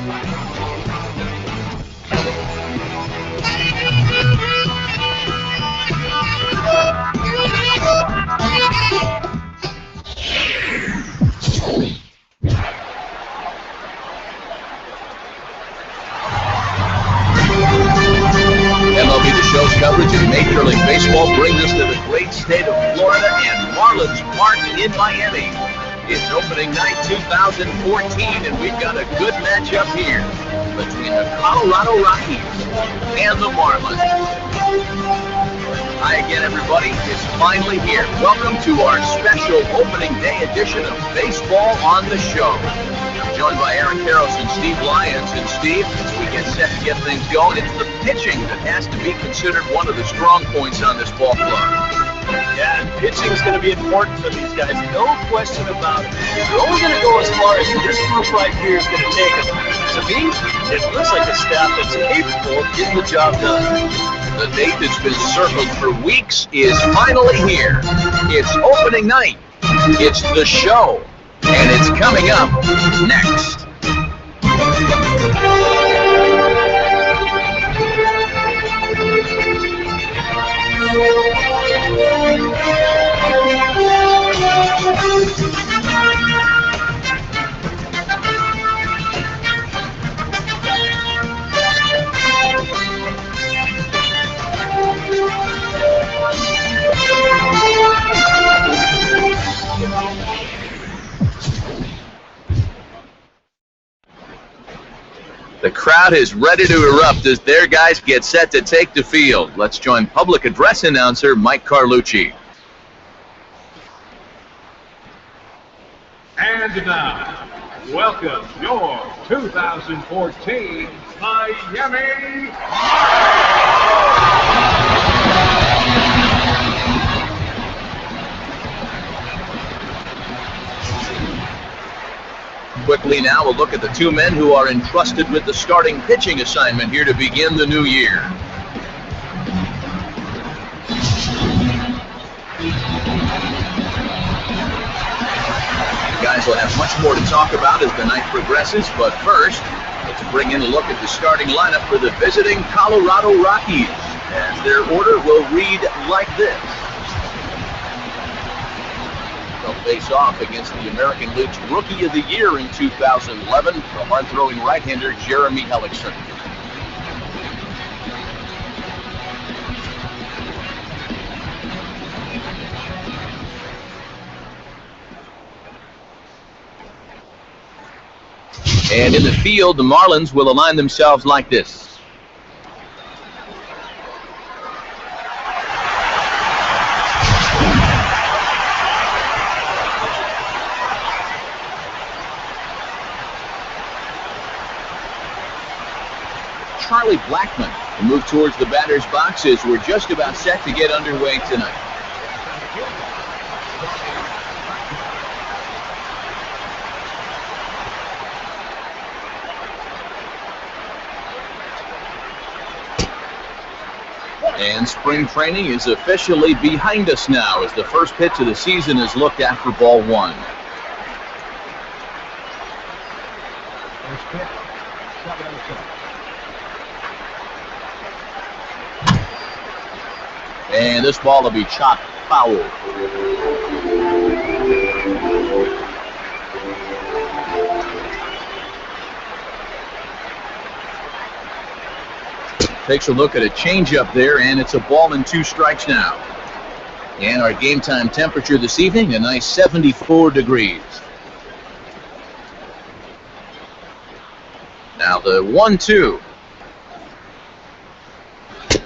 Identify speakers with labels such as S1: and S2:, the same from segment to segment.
S1: MLB The Show's coverage of Major League Baseball brings us to the great state of Florida and Marlins Park in Miami. It's opening night 2014, and we've got a good matchup here between the Colorado Rockies and the Marlins. Hi again, everybody. It's finally here. Welcome to our special opening day edition of Baseball on the Show. I'm joined by Aaron Karros and Steve Lyons. And Steve, as we get set to get things going, it's the pitching that has to be considered one of the strong points on this ball club.
S2: Yeah, and pitching is going to be important for these guys, no question about it. They're only going to go as far as this group right here is going to take them. To me, it looks like a staff that's capable of getting the job done.
S1: The date that's been circled for weeks is finally here. It's opening night. It's the show. And it's coming up next. The crowd is ready to erupt as their guys get set to take the field. Let's join public address announcer Mike Carlucci.
S3: And now, welcome your 2014 Miami
S1: Quickly now, we'll look at the two men who are entrusted with the starting pitching assignment here to begin the new year. You guys will have much more to talk about as the night progresses, but first, let's bring in a look at the starting lineup for the visiting Colorado Rockies, as their order will read like this. They'll face off against the American League's Rookie of the Year in 2011, the hard-throwing right-hander Jeremy Hellickson. And in the field, the Marlins will align themselves like this. Charlie Blackmon will move towards the batter's box as we're just about set to get underway tonight. And spring training is officially behind us now as the first pitch of the season is looked at for ball one.
S3: First pitch, 7-0.
S1: And this ball will be chopped foul. Takes a look at a changeup there, and it's a ball and 2 strikes now. And our game time temperature this evening, a nice 74 degrees. Now the 1-2.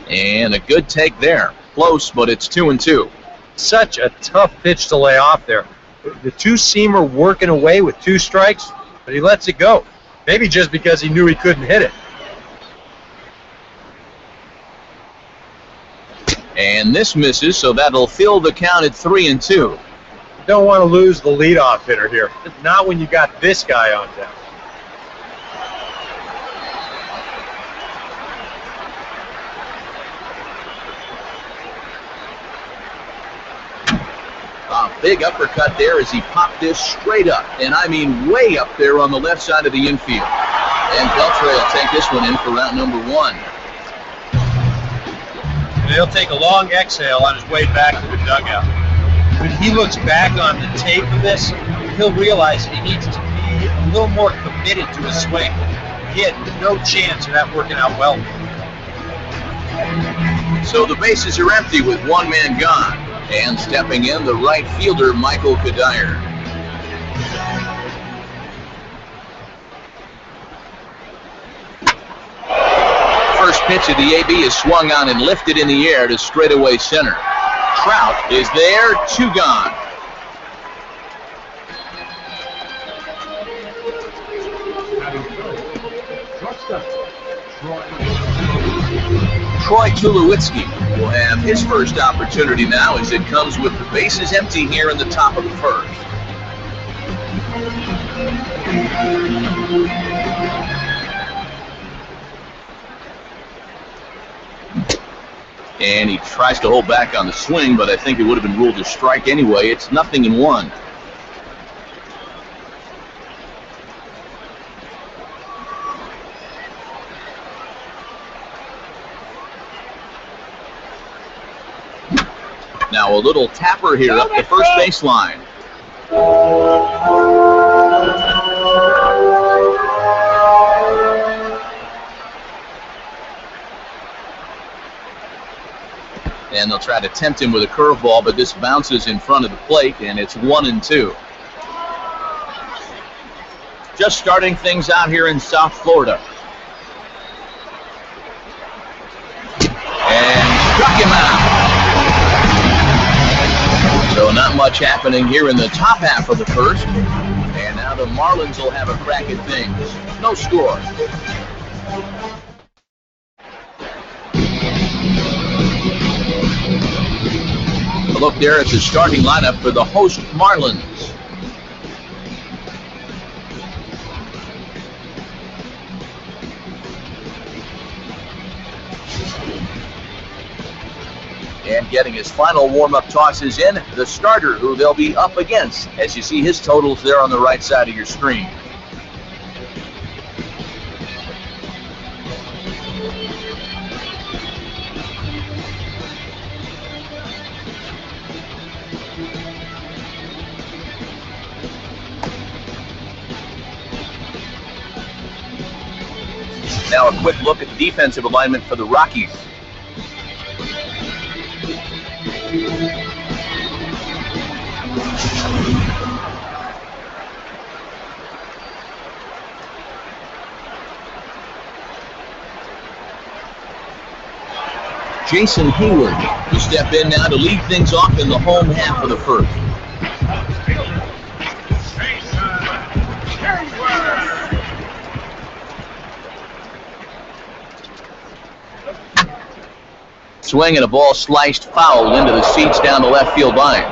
S1: And a good take there. Close, but it's 2-2.
S4: Such a tough pitch to lay off there. The two-seamer working away with 2 strikes, but he lets it go. Maybe just because he knew he couldn't hit it.
S1: And this misses, so that'll fill the count at 3-2.
S4: You don't want to lose the leadoff hitter here. Not when you got this guy on deck.
S1: A big uppercut there as he popped this straight up, and I mean way up there on the left side of the infield. And Beltre will take this one in for round number 1.
S4: And he'll take a long exhale on his way back to the dugout. When he looks back on the tape of this, he'll realize he needs to be a little more committed to his swing. He had no chance of that working out well.
S1: So the bases are empty with one man gone. And stepping in, the right fielder, Michael Kadire. First pitch of the AB is swung on and lifted in the air to straightaway center. Trout is there, 2 gone. Troy Tulowitzki will have his first opportunity now as it comes with the bases empty here in the top of the first. And he tries to hold back on the swing, but I think it would have been ruled a strike anyway. It's 0-1. Now a little tapper here up the first baseline. And they'll try to tempt him with a curveball, but this bounces in front of the plate, and it's 1-2. Just starting things out here in South Florida. And struck him out. So not much happening here in the top half of the first. And now the Marlins will have a crack at things. No score. A look there at the starting lineup for the host Marlins. And getting his final warm-up tosses in, the starter who they'll be up against, as you see his totals there on the right side of your screen. Now a quick look at the defensive alignment for the Rockies. Jason Hayward will step in now to lead things off in the home half of the first. Swing and a ball sliced foul into the seats down the left field line.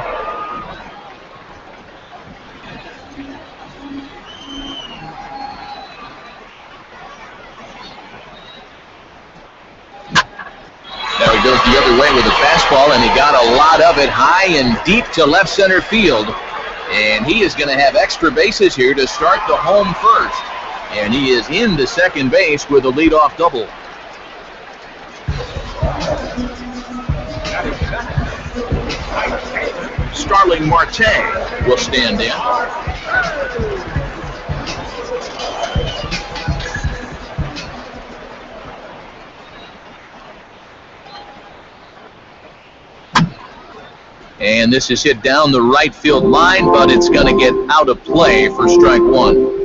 S1: Now he goes the other way with a fastball, and he got a lot of it high and deep to left center field. And he is going to have extra bases here to start the home first. And he is into second base with a leadoff double. Starling Marte will stand in. And this is hit down the right field line, but it's going to get out of play for strike 1.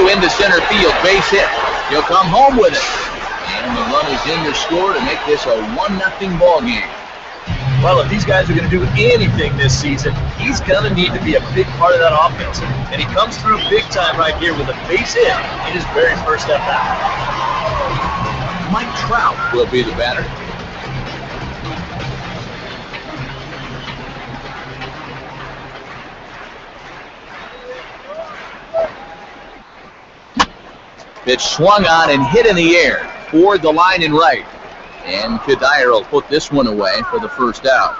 S1: Into center field, base hit. He'll come home with it. And the run is in to score to make this a 1-0 ball game.
S2: Well, if these guys are going to do anything this season, he's going to need to be a big part of that offense. And he comes through big time right here with a base hit in his very first at bat.
S1: Mike Trout will be the batter. Pitch swung on and hit in the air. toward the line and right. And Kadire will put this one away for the first out.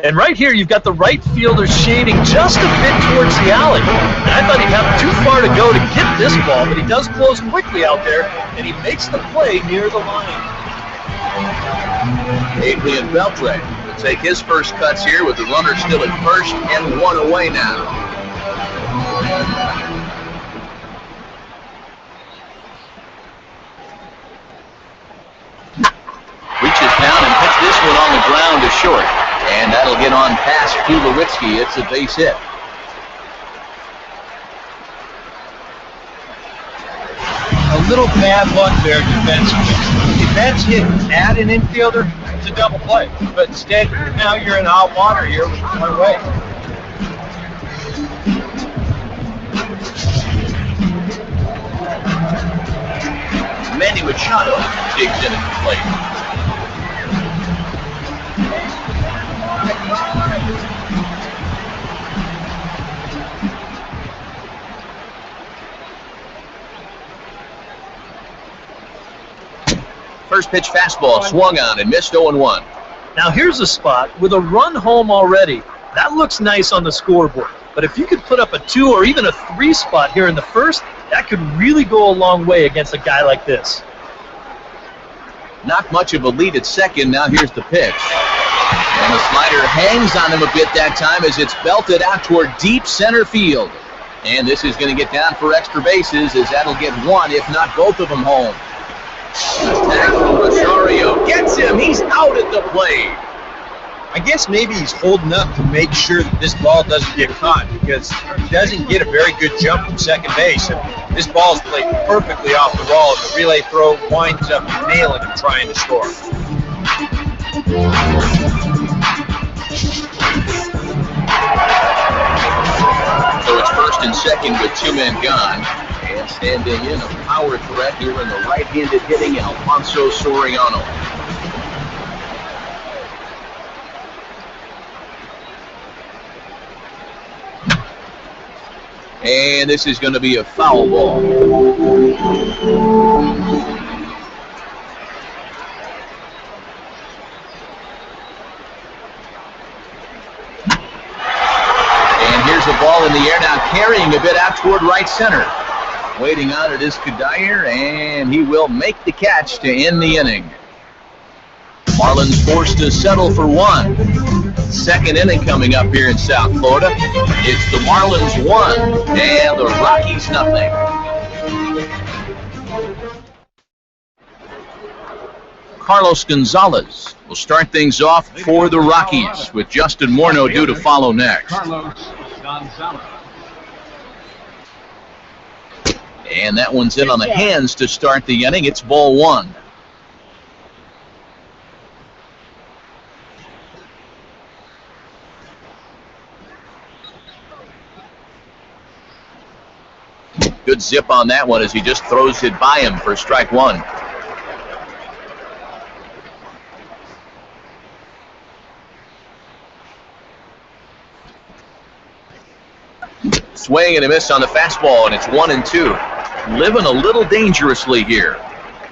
S2: And right here, you've got the right fielder shading just a bit towards the alley. And I thought he'd have too far to go to get this ball, but he does close quickly out there, and he makes the play near the line.
S1: Adrian Beltre will take his first cuts here with the runner still at first and one away now. Reaches down and puts this one on the ground to short. And that'll get on past Tulowitzki. It's a base hit.
S4: A little bad luck there defensively. If that's hit at an infielder, it's a double play. But instead, now you're in hot water here with one away.
S1: Manny Machado digs in at the plate. First pitch fastball swung on and missed 0-1.
S2: Now here's a spot with a run home already. That looks nice on the scoreboard. But if you could put up a 2 or even a 3 spot here in the first, that could really go a long way against a guy like this.
S1: Not much of a lead at second. Now here's the pitch. And the slider hangs on him a bit that time as it's belted out toward deep center field. And this is going to get down for extra bases as that'll get one, if not both of them home. Attack from Rosario gets him. He's out at the plate.
S4: I guess maybe he's holding up to make sure that this ball doesn't get caught because he doesn't get a very good jump from second base. And this ball is played perfectly off the wall. The relay throw winds up nailing him trying to score.
S1: So it's first and second with 2 men gone. And standing in a power threat here in the right-handed hitting Alfonso Soriano. And this is going to be a foul ball. And here's a ball in the air now, carrying a bit out toward right center. Waiting on it is Kadire, and he will make the catch to end the inning. Marlins forced to settle for 1. Second inning coming up here in South Florida. It's the Marlins 1 and the Rockies nothing. Carlos Gonzalez will start things off for the Rockies with Justin Morneau due to follow next.
S3: Carlos Gonzalez.
S1: And that one's in on the hands to start the inning. It's ball 1. Good zip on that one as he just throws it by him for strike 1. Swing and a miss on the fastball, and it's 1-2. Living a little dangerously here.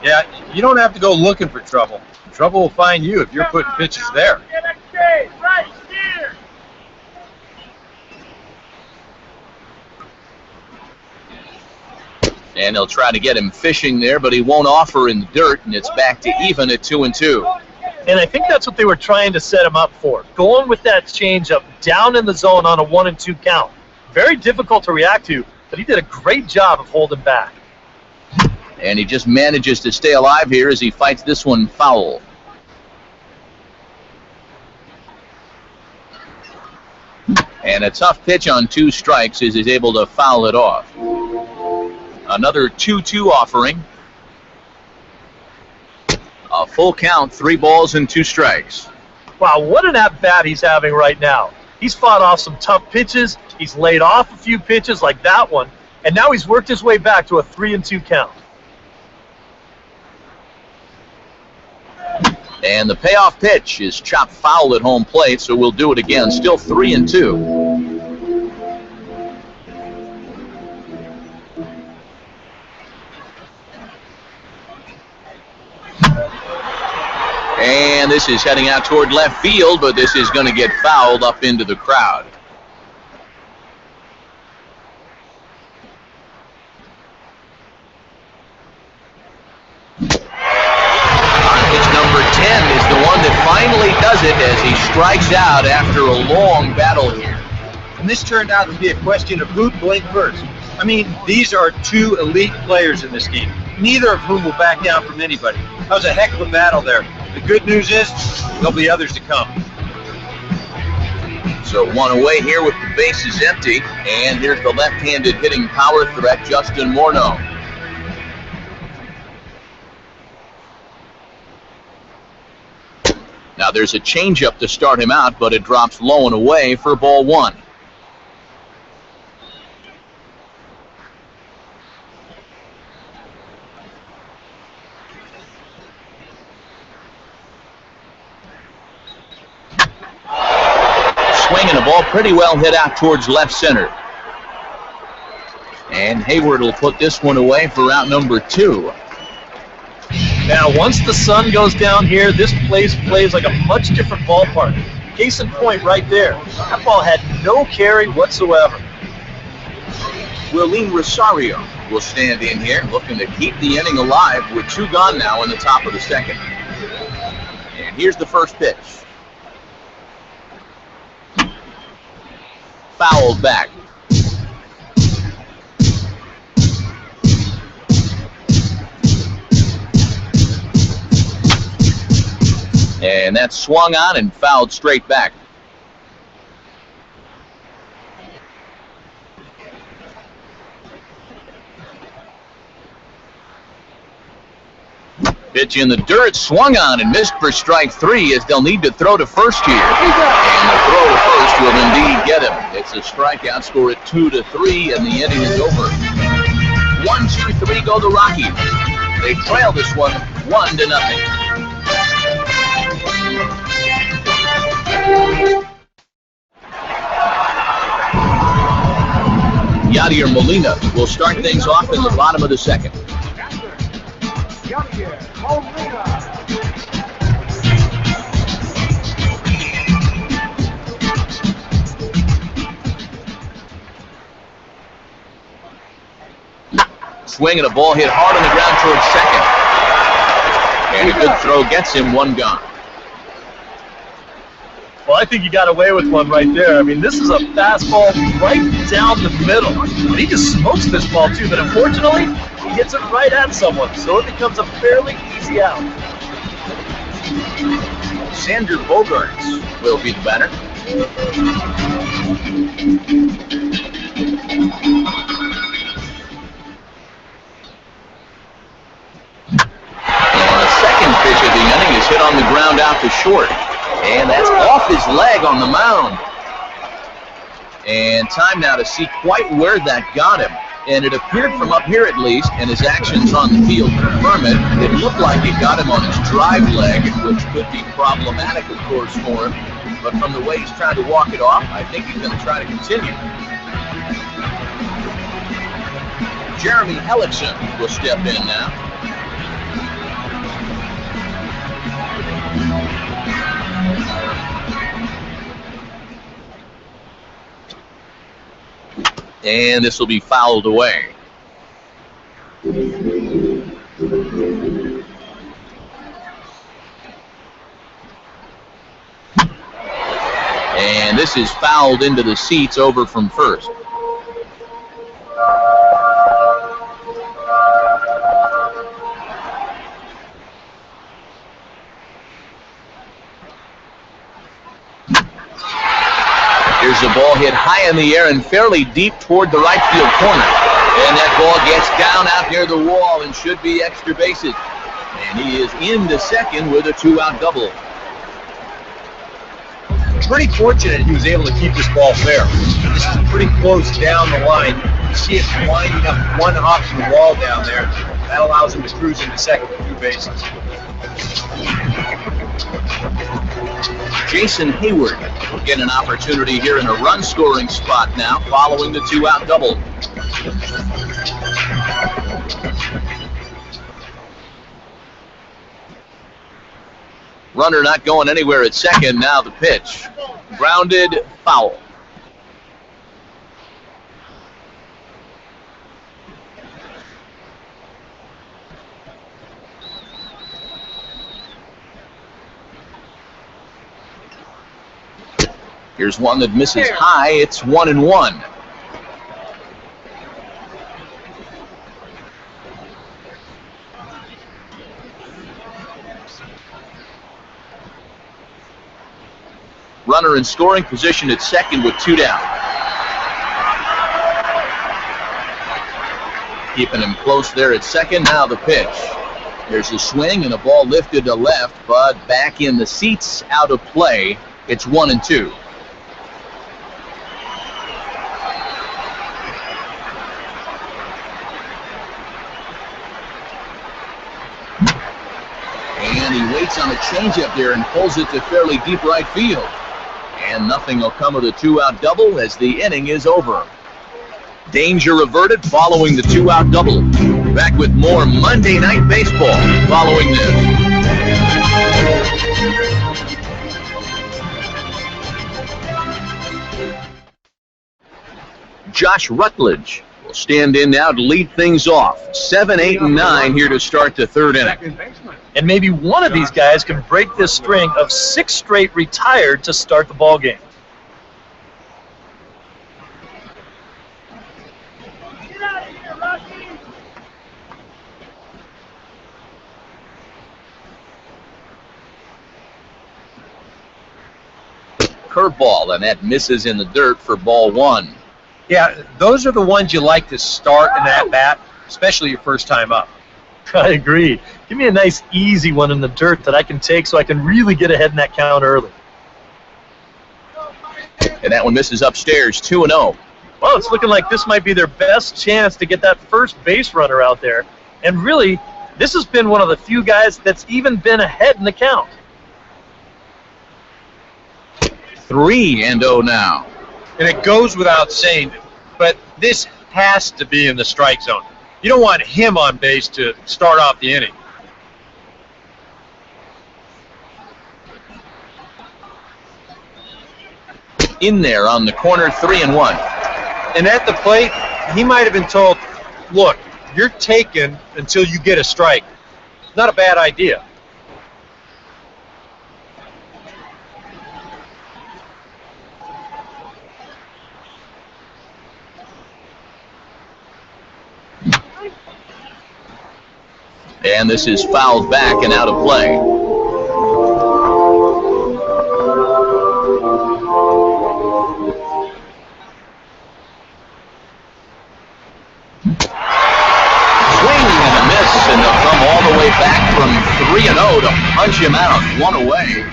S4: Yeah, you don't have to go looking for trouble. Trouble will find you if you're putting pitches there.
S1: And they'll try to get him fishing there, but he won't offer in the dirt, and it's back to even at 2-2.
S2: And I think that's what they were trying to set him up for. Going with that changeup down in the zone on a 1-2 count. Very difficult to react to, but he did a great job of holding back.
S1: And he just manages to stay alive here as he fights this one foul. And a tough pitch on 2 strikes as he's able to foul it off. Another 2-2 offering. A full count, 3 balls and 2 strikes.
S2: Wow, what an at-bat he's having right now. He's fought off some tough pitches. He's laid off a few pitches like that one. And now he's worked his way back to a 3-2 count.
S1: And the payoff pitch is chopped foul at home plate, so we'll do it again. Still 3-2. And this is heading out toward left field, but this is going to get fouled up into the crowd. Pitch number 10 is the one that finally does it as he strikes out after a long battle here.
S4: And this turned out to be a question of who'd blink first. I mean, these are two elite players in this game, neither of whom will back down from anybody. That was a heck of a battle there. The good news is there'll be others to come.
S1: So one away here with the bases empty, and here's the left-handed hitting power threat, Justin Morneau. Now there's a changeup to start him out, but it drops low and away for ball one. Swinging a ball pretty well hit out towards left center. And Hayward will put this one away for out number 2.
S2: Now, once the sun goes down here, this place plays like a much different ballpark. Case in point right there. That ball had no carry whatsoever.
S1: Willeen Rosario will stand in here, looking to keep the inning alive with 2 gone now in the top of the second. And here's the first pitch. Fouled back. And that's swung on and fouled straight back. Pitch in the dirt, swung on and missed for strike 3 as they'll need to throw to first here. And the throw to first will indeed get him. It's a strikeout, score at 2-3, and the inning is over. 1-2-3 go the Rockies. They trail this one 1-0. Yadier Molina will start things off in the bottom of the second. Swing and a ball hit hard on the ground towards second. And a good throw gets him 1 gone.
S2: Well, I think you got away with one right there. I mean, this is a fastball right down the middle. And he just smokes this ball, too, but unfortunately, he hits it right at someone, so it becomes a fairly easy out.
S1: Xander Bogaerts will be the batter. And the second pitch of the inning is hit on the ground out to short. And that's off his leg on the mound. And time now to see quite where that got him. And it appeared from up here at least, and his actions on the field confirm it, it looked like it got him on his drive leg, which could be problematic, of course, for him. But from the way he's trying to walk it off, I think he's going to try to continue. Jeremy Hellickson will step in now. And this will be fouled away. And this is fouled into the seats over from first. Here's a ball hit high in the air and fairly deep toward the right field corner. And that ball gets down out near the wall and should be extra bases. And he is into second with a 2-out double.
S4: Pretty fortunate he was able to keep this ball fair. This is pretty close down the line. You see it winding up 1 hop from the wall down there. That allows him to cruise into second with 2 bases.
S1: Jason Hayward will get an opportunity here in a run-scoring spot now following the 2-out double. Runner not going anywhere at second. Now the pitch. Grounded, foul. Here's one that misses high. It's 1-1. Runner in scoring position at second with 2 down. Keeping him close there at second. Now the pitch. There's a swing and a ball lifted to left, but back in the seats, out of play. It's 1-2. And he waits on a changeup there and pulls it to fairly deep right field. And nothing will come of the 2-out double as the inning is over. Danger averted following the 2-out double. Back with more Monday Night Baseball following this. Josh Rutledge will stand in now to lead things off. 7, 8, and 9 here to start the third inning.
S2: And maybe one of these guys can break this string of 6 straight retired to start the ball game.
S1: Curveball, and that misses in the dirt for ball 1.
S4: Yeah, those are the ones you like to start in that bat, especially your first time up.
S2: I agree. Give me a nice, easy one in the dirt that I can take so I can really get ahead in that count early.
S1: And that one misses upstairs, 2-0.
S2: Well, it's looking like this might be their best chance to get that first base runner out there. And really, this has been one of the few guys that's even been ahead in the count.
S1: 3-0 now.
S4: And it goes without saying, but this has to be in the strike zone. You don't want him on base to start off the inning.
S1: In there on the corner, 3-1.
S4: And at the plate, he might have been told, look, you're taken until you get a strike. Not a bad idea.
S1: And this is fouled back and out of play. Swing and a miss, and they'll come all the way back from 3-0 to punch him out, 1 away.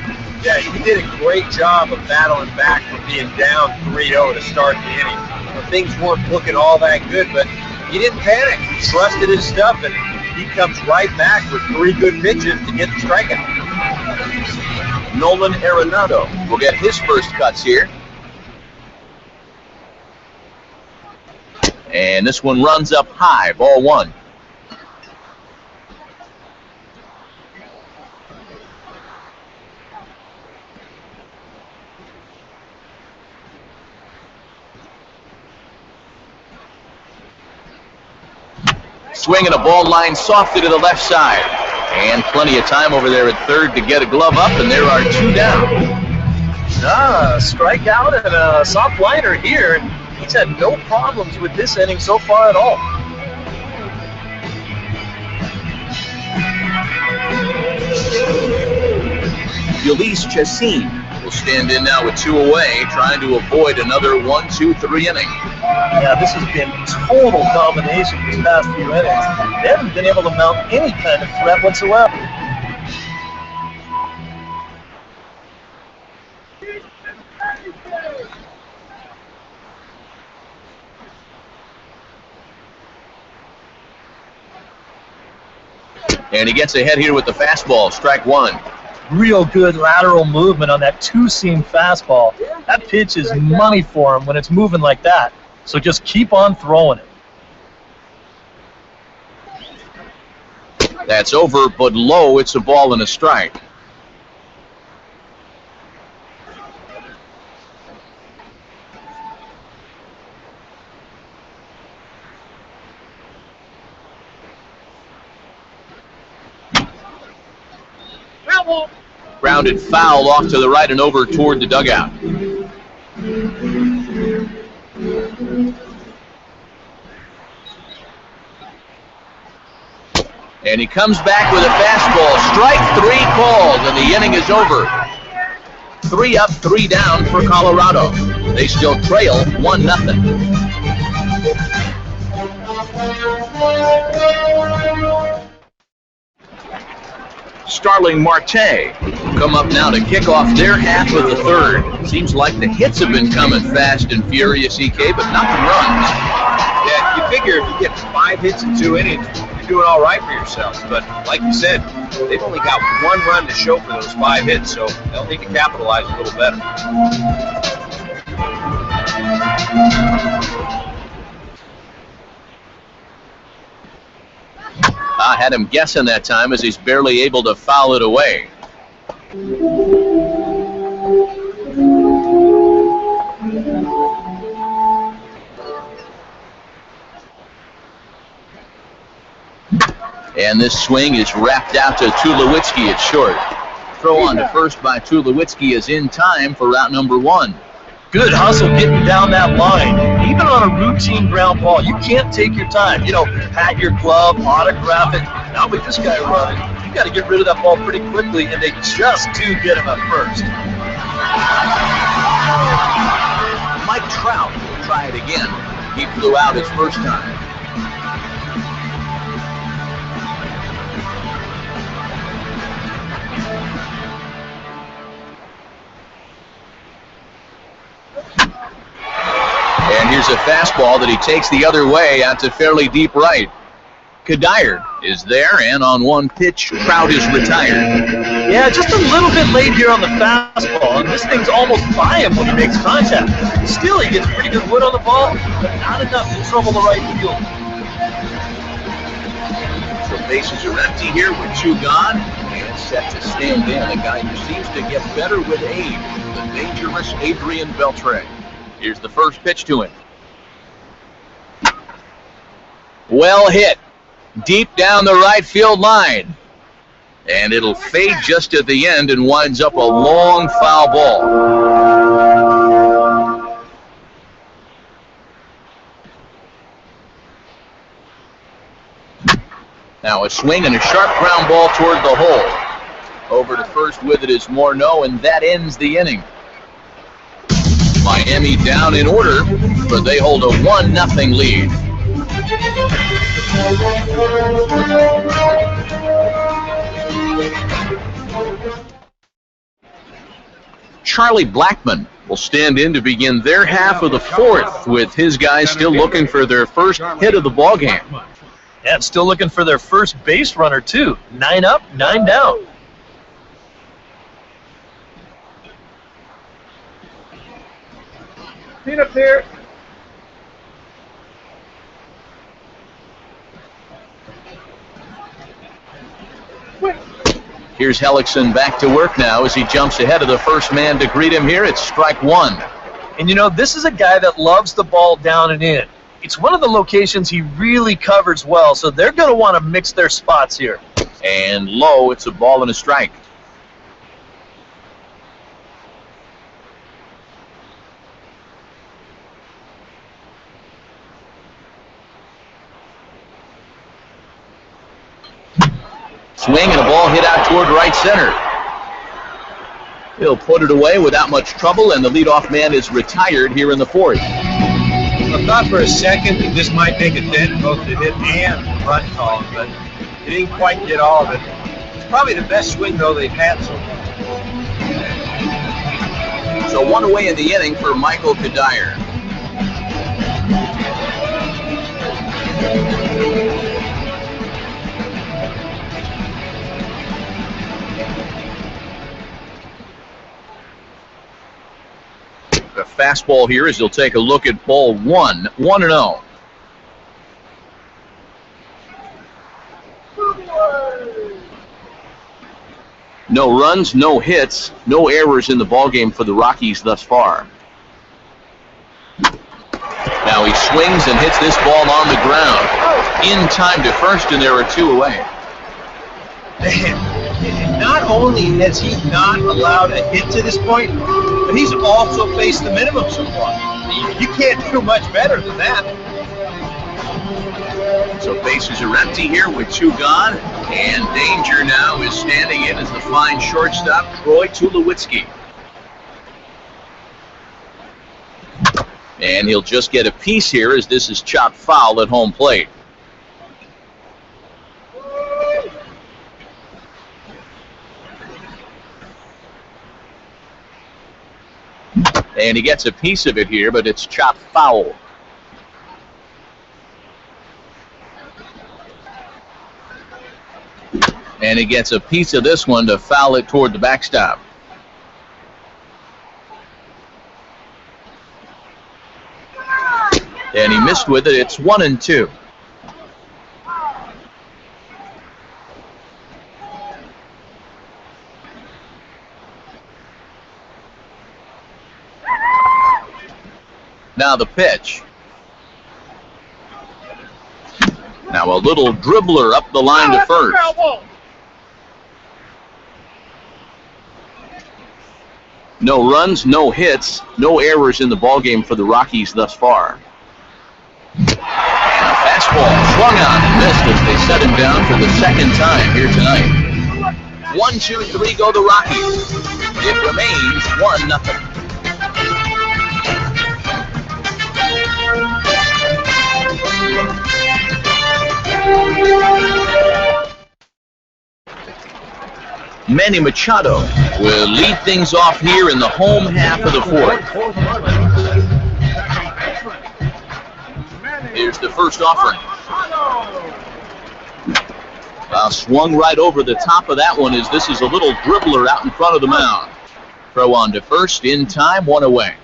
S4: Yeah, he did a great job of battling back from being down 3-0 to start the inning. Well, things weren't looking all that good, but he didn't panic. He trusted his stuff, and he comes right back with 3 good pitches to get the strikeout.
S1: Nolan Arenado will get his first cuts here. And this one runs up high, ball 1. Swinging a ball line softed to the left side. And plenty of time over there at third to get a glove up, and there are 2 down.
S2: Strikeout and a soft liner here, and he's had no problems with this inning so far at all.
S1: Ulysses Chassin will stand in now with 2 away, trying to avoid another 1-2-3 inning.
S2: Yeah, this has been total domination these past few innings. They haven't been able to mount any kind of threat whatsoever.
S1: And he gets ahead here with the fastball, strike 1.
S2: Real good lateral movement on that 2-seam fastball. That pitch is money for him when it's moving like that. So just keep on throwing it.
S1: That's over, but low. It's a ball and a strike. Grounded foul off to the right and over toward the dugout. And he comes back with a fastball. Strike 3 called, and the inning is over. 3 up, 3 down for Colorado. They still trail 1-0. Starling Marte come up now to kick off their half of the third. Seems like the hits have been coming fast and furious, EK, but not the runs.
S4: Yeah, you figure if you get 5 hits in 2 innings, you're doing all right for yourselves. But like you said, they've only got 1 run to show for those 5 hits, so they'll need to capitalize a little better.
S1: I had him guessing that time as he's barely able to foul it away. And this swing is wrapped out to Tulowitzki at short. Throw on to first by Tulowitzki is in time for route number 1.
S2: Good hustle getting down that line. Even on a routine ground ball, you can't take your time. You know, pat your glove, autograph it. Not with this guy running. You got to get rid of that ball pretty quickly, and they just do get him at first.
S1: Mike Trout will try it again. He flew out his first time. And here's a fastball that he takes the other way out to fairly deep right. Kadire is there, and on one pitch, Trout is retired.
S2: Yeah, just a little bit late here on the fastball, and this thing's almost by him when he makes contact. Still, he gets pretty good wood on the ball, but not enough to trouble the right field.
S1: So bases are empty here with 2 gone, and set to stand in a guy who seems to get better with age, the dangerous Adrian Beltre. Here's the first pitch to him. Well hit. Deep down the right field line. And it'll fade just at the end and winds up a long foul ball. Now a swing and a sharp ground ball toward the hole. Over to first with it is Morneau, and that ends the inning. Miami down in order, but they hold a 1-0 lead. Charlie Blackmon will stand in to begin their half of the fourth, with his guys still looking for their first hit of the ballgame.
S2: And still looking for their first base runner, too. 9 up, 9 down.
S4: Clean up there.
S1: Here's Hellickson back to work now as he jumps ahead of the first man to greet him here. It's strike 1.
S2: And you know, this is a guy that loves the ball down and in. It's one of the locations he really covers well, so they're going to want to mix their spots here.
S1: And low, it's a ball and a strike. Swing and a ball hit out toward right center. He'll put it away without much trouble, and the leadoff man is retired here in the fourth.
S4: I thought for a second that this might make a dent, both the hit and the run call, but it didn't quite get all of it. It's probably the best swing, though, they've had so far.
S1: So 1 away in the inning for Michael Kadire. The fastball here as he'll take a look at ball 1, 1-0. No runs, no hits, no errors in the ballgame for the Rockies thus far. Now he swings and hits this ball on the ground. In time to first, and there are 2 away.
S4: Man, not only has he not allowed a hit to this point, but he's also faced the minimum so far. You can't do much better than that.
S1: So bases are empty here with 2 gone, and danger now is standing in as the fine shortstop, Troy Tulowitzki. And he'll just get a piece here as this is chopped foul at home plate. And he gets a piece of it here, but it's chopped foul. And he gets a piece of this one to foul it toward the backstop. And he missed with it. It's 1-2. Now the pitch. Now a little dribbler up the line to first. No runs, no hits, no errors in the ballgame for the Rockies thus far. And a fastball swung on and missed as they set him down for the second time here tonight. 1-2-3 go the Rockies. It remains 1-0. Manny Machado will lead things off here in the home half of the fourth. Here's the first offering. Swung right over the top of that one as this is a little dribbler out in front of the mound. Throw on to first, in time, 1 away.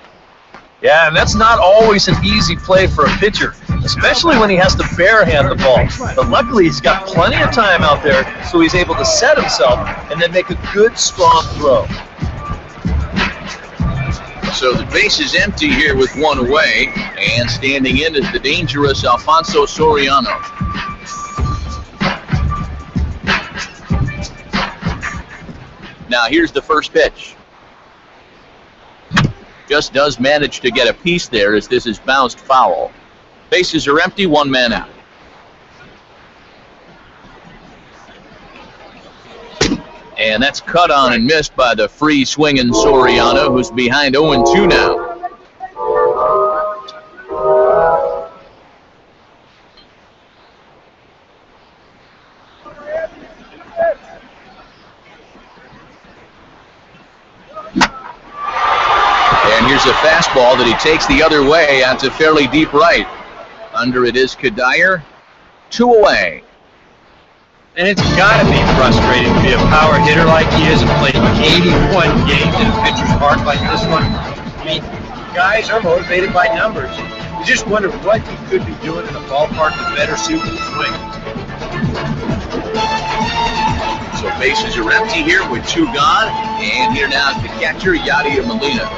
S2: Yeah, and that's not always an easy play for a pitcher, especially when he has to barehand the ball. But luckily, he's got plenty of time out there, so he's able to set himself and then make a good, strong throw.
S1: So the base is empty here with 1 away, and standing in is the dangerous Alfonso Soriano. Now here's the first pitch. Just does manage to get a piece there as this is bounced foul. Bases are empty, 1 man out. And that's cut on and missed by the free swinging Soriano, who's behind 0-2 now. And here's a fastball that he takes the other way out to fairly deep right. Under it is Kadire, 2 away.
S4: And it's got to be frustrating to be a power hitter like he is and playing 81 games in a pitcher's park like this one. I mean, guys are motivated by numbers. You just wonder what he could be doing in a ballpark that better suit his swing.
S1: So bases are empty here with 2 gone. And here now is the catcher, Yadier Molina.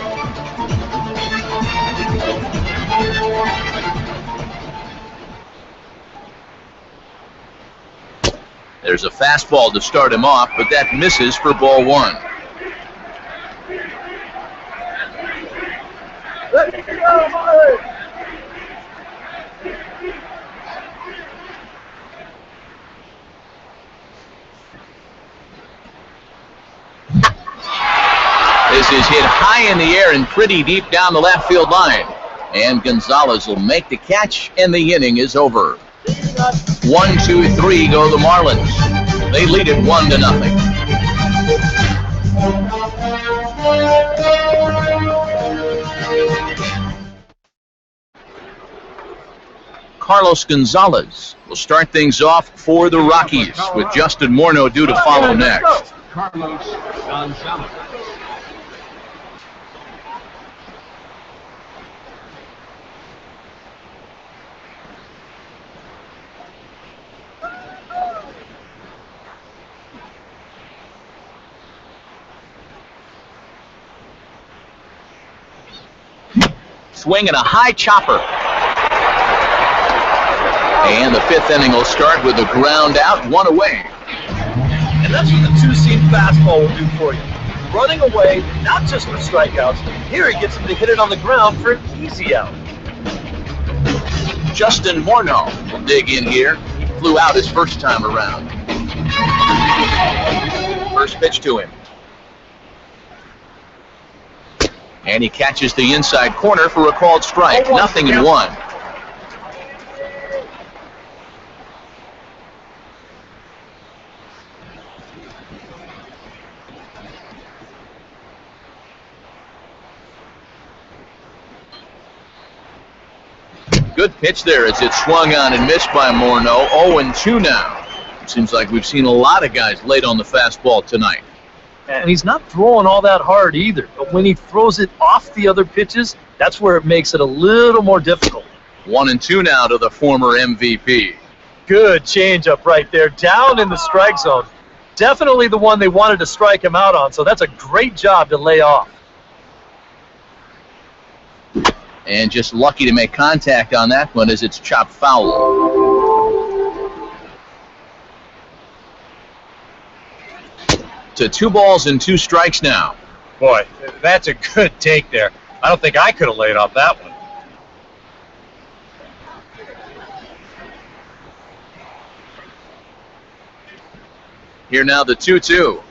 S1: There's a fastball to start him off, but that misses for ball 1. This is hit high in the air and pretty deep down the left field line. And Gonzalez will make the catch, and the inning is over. 1-2-3 go the Marlins. They lead it 1-0. Carlos Gonzalez will start things off for the Rockies, with Justin Morneau due to follow next.
S3: Carlos Gonzalez.
S1: Swinging a high chopper. And the 5th inning will start with a ground out, 1 away.
S4: And
S2: that's what the two-seam fastball will do for you. Running away, not just for strikeouts. Here he gets him to hit it on the ground for an easy out.
S1: Justin Morneau will dig in here. He flew out his first time around. First pitch to him. And he catches the inside corner for a called strike. 0-1. Good pitch there as it swung on and missed by Morneau. 0-2 now. It seems like we've seen a lot of guys late on the fastball tonight.
S2: And he's not throwing all that hard either. But when he throws it off the other pitches, that's where it makes it a little more difficult.
S1: 1-2 now to the former MVP.
S2: Good changeup right there, down in the strike zone. Definitely the one they wanted to strike him out on, so that's a great job to lay off.
S1: And just lucky to make contact on that one as it's chopped foul. To 2 balls and 2 strikes now.
S4: Boy, that's a good take there. I don't think I could have laid off that one.
S1: Here now the 2-2.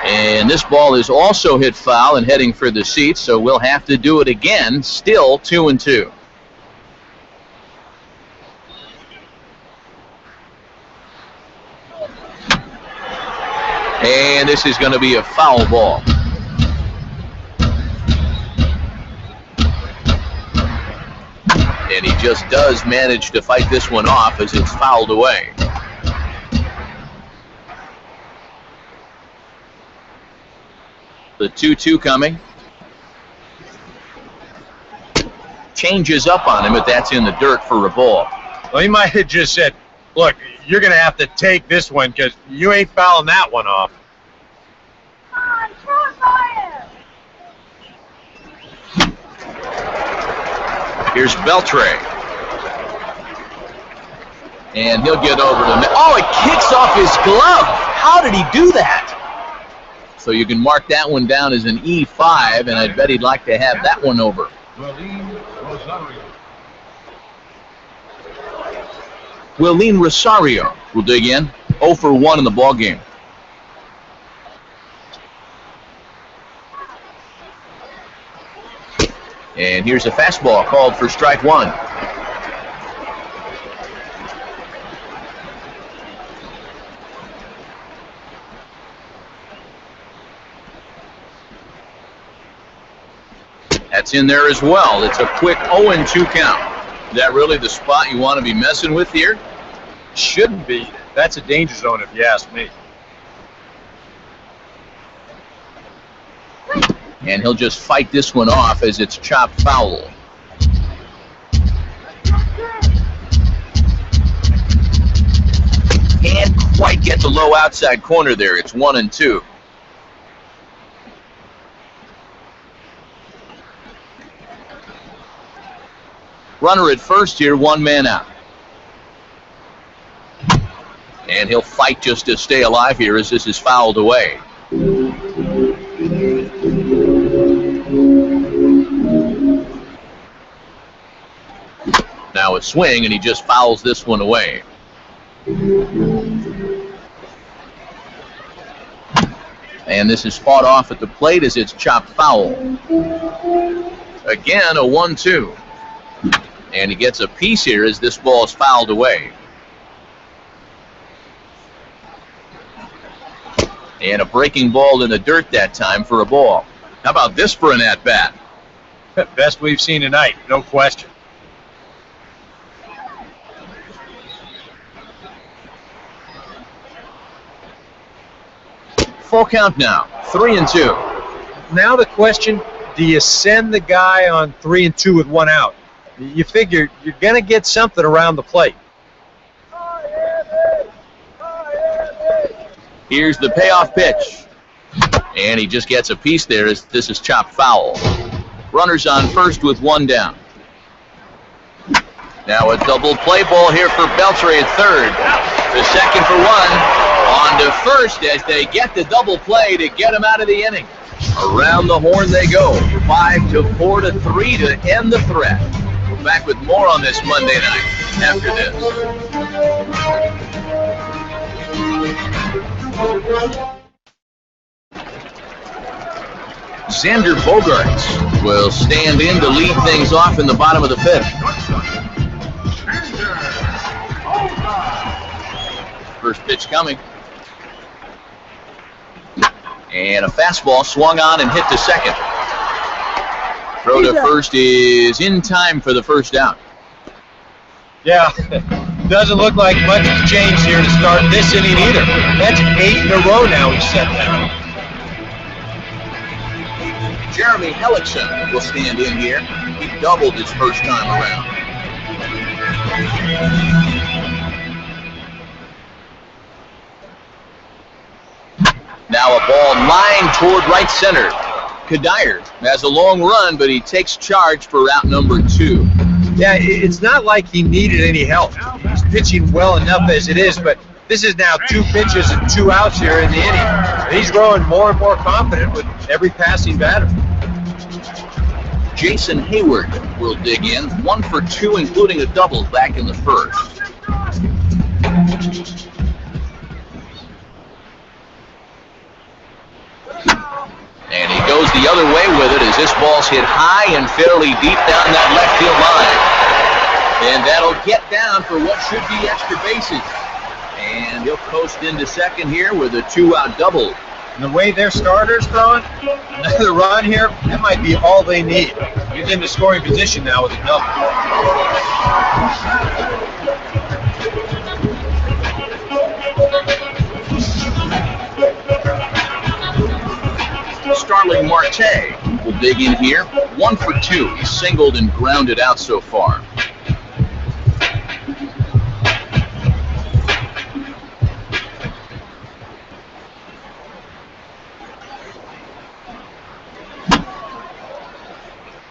S1: And this ball is also hit foul and heading for the seats, so we'll have to do it again. Still 2-2. And this is going to be a foul ball. And he just does manage to fight this one off as it's fouled away. The 2-2 coming. Changes up on him, but that's in the dirt for a ball.
S4: Well, he might have just said, look, you're going to have to take this one because you ain't fouling that one off.
S1: Here's Beltre. And he'll get over to... Oh, it kicks off his glove. How did he do that? So you can mark that one down as an E5, and I bet he'd like to have that one over. Willeen Rosario will dig in. 0 for 1 in the ballgame. And here's a fastball called for strike 1. That's in there as well. It's a quick 0-2 count. Is that really the spot you want to be messing with here?
S4: Shouldn't be. That's a danger zone if you ask me.
S1: And he'll just fight this one off as it's chopped foul. Can't quite get the low outside corner there. It's 1-2. Runner at first here, 1 man out. And he'll fight just to stay alive here as this is fouled away. Now a swing, and he just fouls this one away. And this is fought off at the plate as it's chopped foul. Again, a 1-2. And he gets a piece here as this ball is fouled away. And a breaking ball in the dirt that time for a ball. How about this for an at-bat?
S4: Best we've seen tonight, no question.
S1: Full count now, 3-2.
S4: Now the question, do you send the guy on 3-2 with 1 out? You figure you're going to get something around the plate.
S1: Here's the payoff pitch. And he just gets a piece there as this is chopped foul. Runners on first with 1 down. Now a double play ball here for Beltre at third. The second for one. On to first as they get the double play to get him out of the inning. Around the horn they go. 5-4 to 3 to end the threat. We're back with more on this Monday night after this. Xander Bogaerts will stand in to lead things off in the bottom of the fifth. First pitch coming. And a fastball swung on and hit to second. Throw to first is in time for the first out.
S4: Yeah, doesn't look like much has changed here to start this inning either. That's 8 in a row now he's set down.
S1: Jeremy Hellickson will stand in here. He doubled his first time around. Now a ball lined toward right center. Kadire has a long run, but he takes charge for out number 2.
S4: Yeah, it's not like he needed any help. He's pitching well enough as it is, but this is now 2 pitches and 2 outs here in the inning. And he's growing more and more confident with every passing batter.
S1: Jason Hayward will dig in. 1 for 2, including a double back in the first. And he goes the other way with it as this ball's hit high and fairly deep down that left field line. And that'll get down for what should be extra bases. And he'll coast into second here with a 2-out double.
S4: And the way their starter's throwing, another run here, that might be all they need. He's in the scoring position now with a double.
S1: Starling Marte will dig in here. 1 for 2. He's singled and grounded out so far.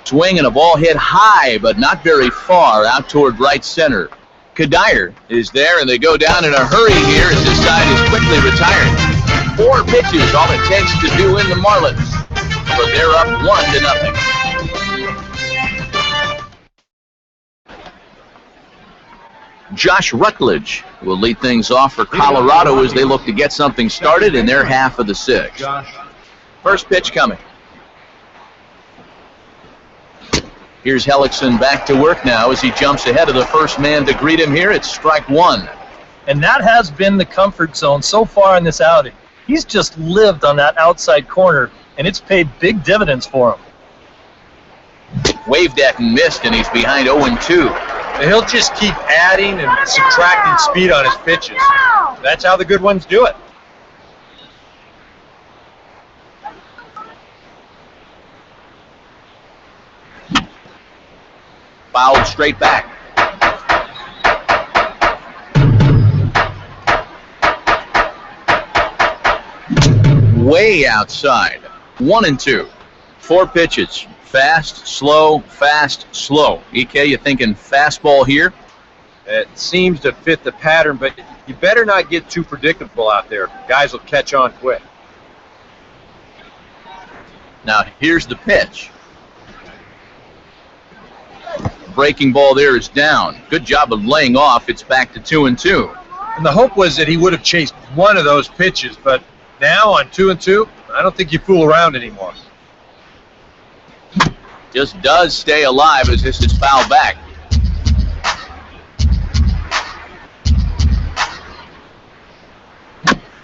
S1: Swing and a ball hit high, but not very far out toward right center. Kadire is there, and they go down in a hurry here as this side is quickly retired. 4 pitches, all it takes to do in the Marlins. But they're up 1-0. Josh Rutledge will lead things off for Colorado as they look to get something started in their half of the 6th. First pitch coming. Here's Hellickson back to work now as he jumps ahead of the first man to greet him here. It's strike 1.
S2: And that has been the comfort zone so far in this outing. He's just lived on that outside corner, and it's paid big dividends for him.
S1: Waved at and missed, and he's behind 0-2.
S4: And he'll just keep adding and subtracting speed on his pitches. That's how the good ones do it.
S1: Fouled straight back. Way outside. 1-2. 4 pitches. Fast, slow, fast, slow. EK, you thinking fastball here?
S4: It seems to fit the pattern, but you better not get too predictable out there. Guys will catch on quick.
S1: Now here's the pitch. Breaking ball there is down. Good job of laying off. It's back to 2-2.
S4: And the hope was that he would have chased one of those pitches, but now on 2-2, I don't think you fool around anymore.
S1: Just does stay alive as this is fouled back.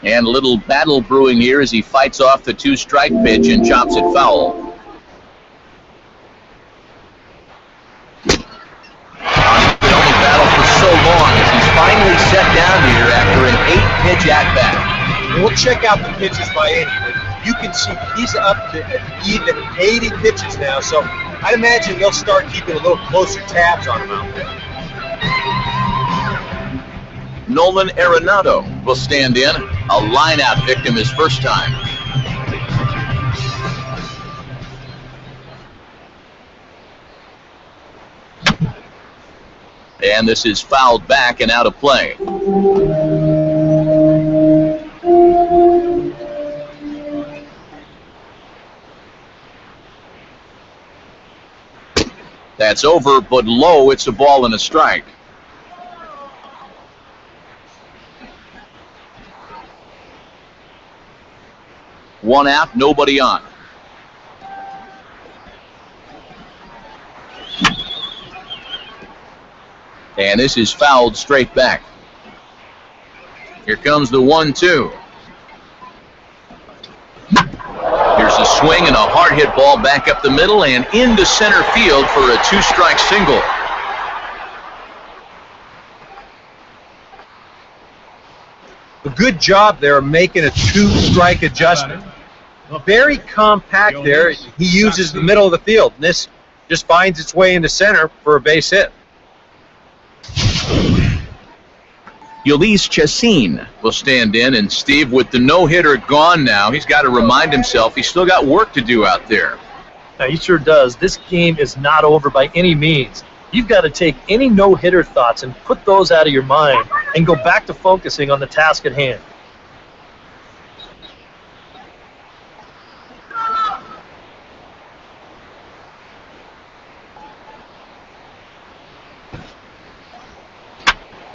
S1: And a little battle brewing here as he fights off the 2-strike pitch and chops it foul. Been only battled for so long as he's finally set down here after an 8-pitch at-bat.
S4: We'll check out the pitches by inning, but you can see he's up to even 80 pitches now, so I'd imagine they'll start keeping a little closer tabs on him out there.
S1: Nolan Arenado will stand in, a line-out victim his first time. And this is fouled back and out of play. That's over, but low. It's a ball and a strike. One out, nobody on. And this is fouled straight back. Here comes the 1-2. Here's a swing and a hard hit ball back up the middle and into center field for a 2-strike single.
S4: A good job there making a 2-strike adjustment. Very compact there. He uses the middle of the field. And this just finds its way into center for a base hit.
S1: Ulysses Chassin will stand in, and Steve, with the no-hitter gone now, he's got to remind himself he's still got work to do out there.
S2: Now, he sure does. This game is not over by any means. You've got to take any no-hitter thoughts and put those out of your mind and go back to focusing on the task at hand.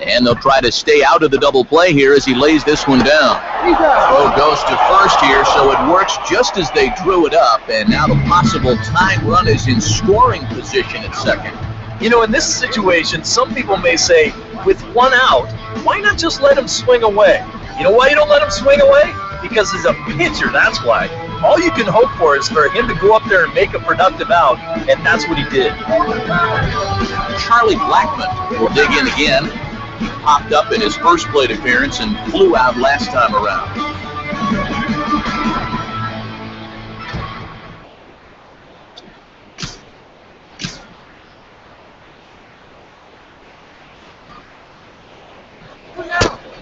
S1: And they'll try to stay out of the double play here as he lays this one down. Throw goes to first here, so it works just as they drew it up, and now the possible tying run is in scoring position at second.
S2: You know, in this situation, some people may say, with one out, why not just let him swing away? You know why you don't let him swing away? Because he's a pitcher, that's why. All you can hope for is for him to go up there and make a productive out, and that's what he did.
S1: Charlie Blackmon will dig in again. He popped up in his first plate appearance and flew out last time around.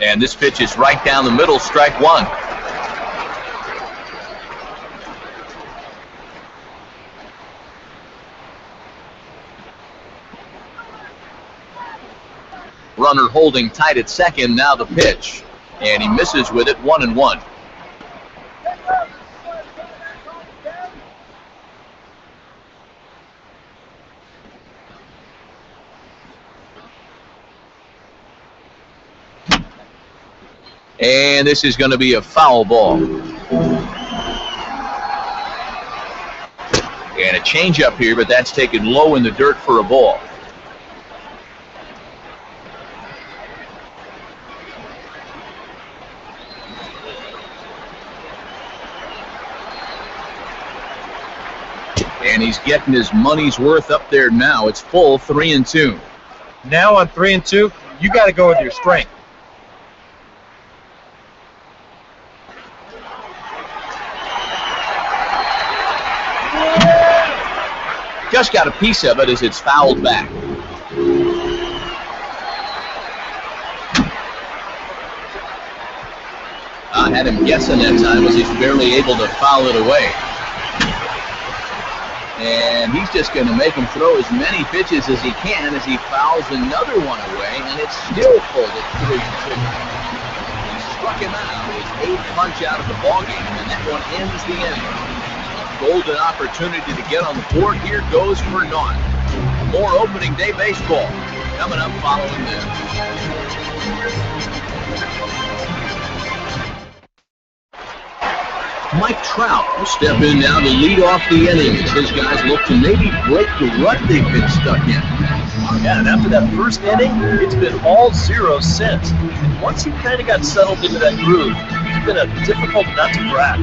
S1: And this pitch is right down the middle, strike one. Runner holding tight at second, now the pitch. And he misses with it, 1-1. And this is going to be a foul ball. And a changeup here, but that's taken low in the dirt for a ball. And he's getting his money's worth up there now. It's full, 3-2.
S4: Now on 3-2, you got to go with your strength.
S1: Just got a piece of it as it's fouled back. I had him guessing that time as he's barely able to foul it away. And he's just going to make him throw as many pitches as he can as he fouls another one away, and it's still pulled at 3-2. He struck him out, his 8th punch out of the ballgame, and that one ends the inning. Golden opportunity to get on the board here goes for naught. More opening day baseball coming up following this. Mike Trout will step in now to lead off the inning as his guys look to maybe break the rut they've been stuck in.
S2: Yeah, and after that first inning, it's been all zero since. And once he kind of got settled into that groove, it's been a difficult nut to crack.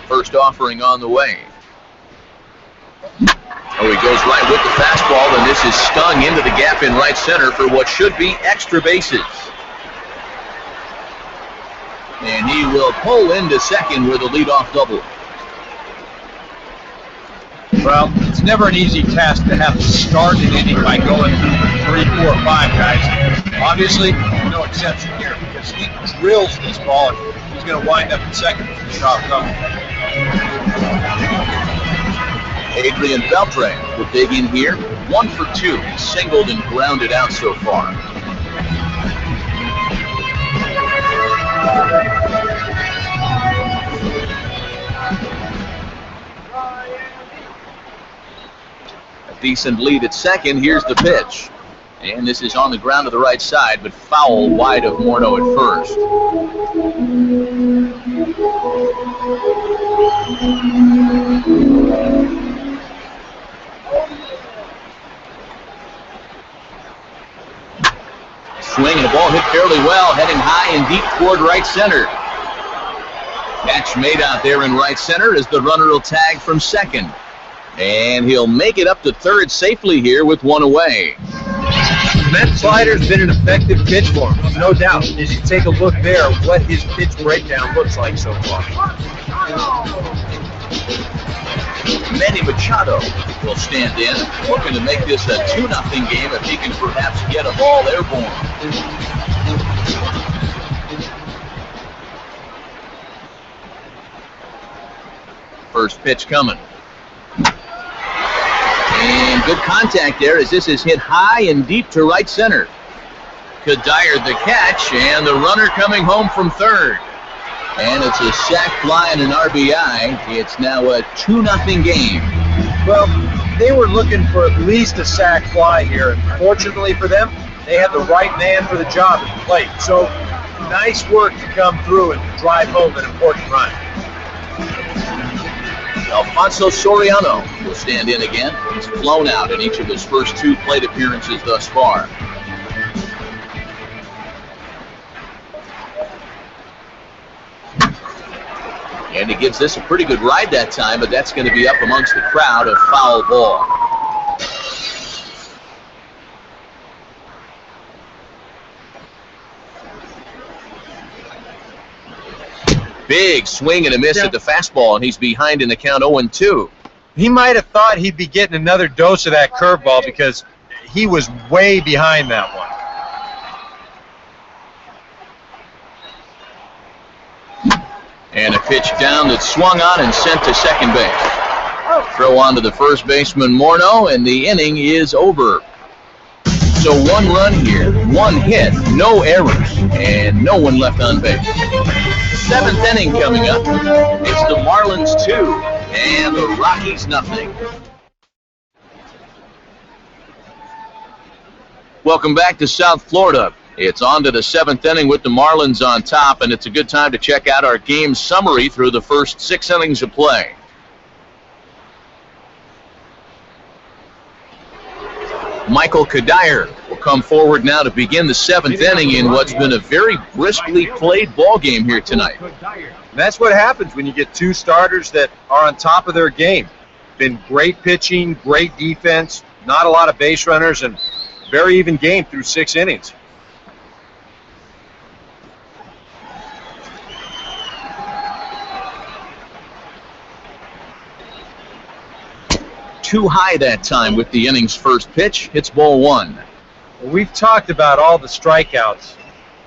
S1: First offering on the way. Oh, he goes right with the fastball, and this is stung into the gap in right center for what should be extra bases. And he will pull into second with a leadoff double.
S4: Well, it's never an easy task to have to start an inning by going through 3, 4, 5 guys. Obviously, no exception here because because he drills this ball. He's going to wind up in second with the shot coming.
S1: Adrian Beltre will dig in here. 1 for 2. He's singled and grounded out so far. A decent lead at second. Here's the pitch. And this is on the ground to the right side, but foul wide of Morneau at first. Swing and the ball hit fairly well, heading high and deep toward right center. Catch made out there in right center as the runner will tag from second. And he'll make it up to third safely here with one away.
S4: That slider's been an effective pitch for him, no doubt. As you take a look there, what his pitch breakdown looks like so far.
S1: Manny Machado will stand in, looking to make this a 2-0 game if he can perhaps get a ball airborne. First pitch coming. And good contact there as this is hit high and deep to right center. Kadire the catch, and the runner coming home from third. And it's a sac fly and an RBI. It's now a 2-0 game.
S4: Well, they were looking for at least a sac fly here. Fortunately for them, they had the right man for the job at the plate. So, nice work to come through and drive home an important run.
S1: Alfonso Soriano will stand in again. He's flown out in each of his first 2 plate appearances thus far. And he gives this a pretty good ride that time, but that's going to be up amongst the crowd, a foul ball. Big swing and a miss at the fastball, and he's behind in the count 0-2.
S4: He might have thought he'd be getting another dose of that curveball because he was way behind that one.
S1: And a pitch down that's swung on and sent to second base. Throw on to the first baseman, Morneau, and the inning is over. So 1 run here, 1 hit, no errors, and no one left on base. 7th inning coming up. It's the Marlins 2 and the Rockies nothing. Welcome back to South Florida. It's on to the 7th inning with the Marlins on top, and it's a good time to check out our game summary through the first 6 innings of play. Michael Kadire will come forward now to begin the 7th inning in what's been a very briskly played ball game here tonight.
S4: That's what happens when you get 2 starters that are on top of their game. Been great pitching, great defense, not a lot of base runners, and very even game through 6 innings.
S1: Too high that time with the inning's first pitch. Hits ball 1.
S4: Well, we've talked about all the strikeouts.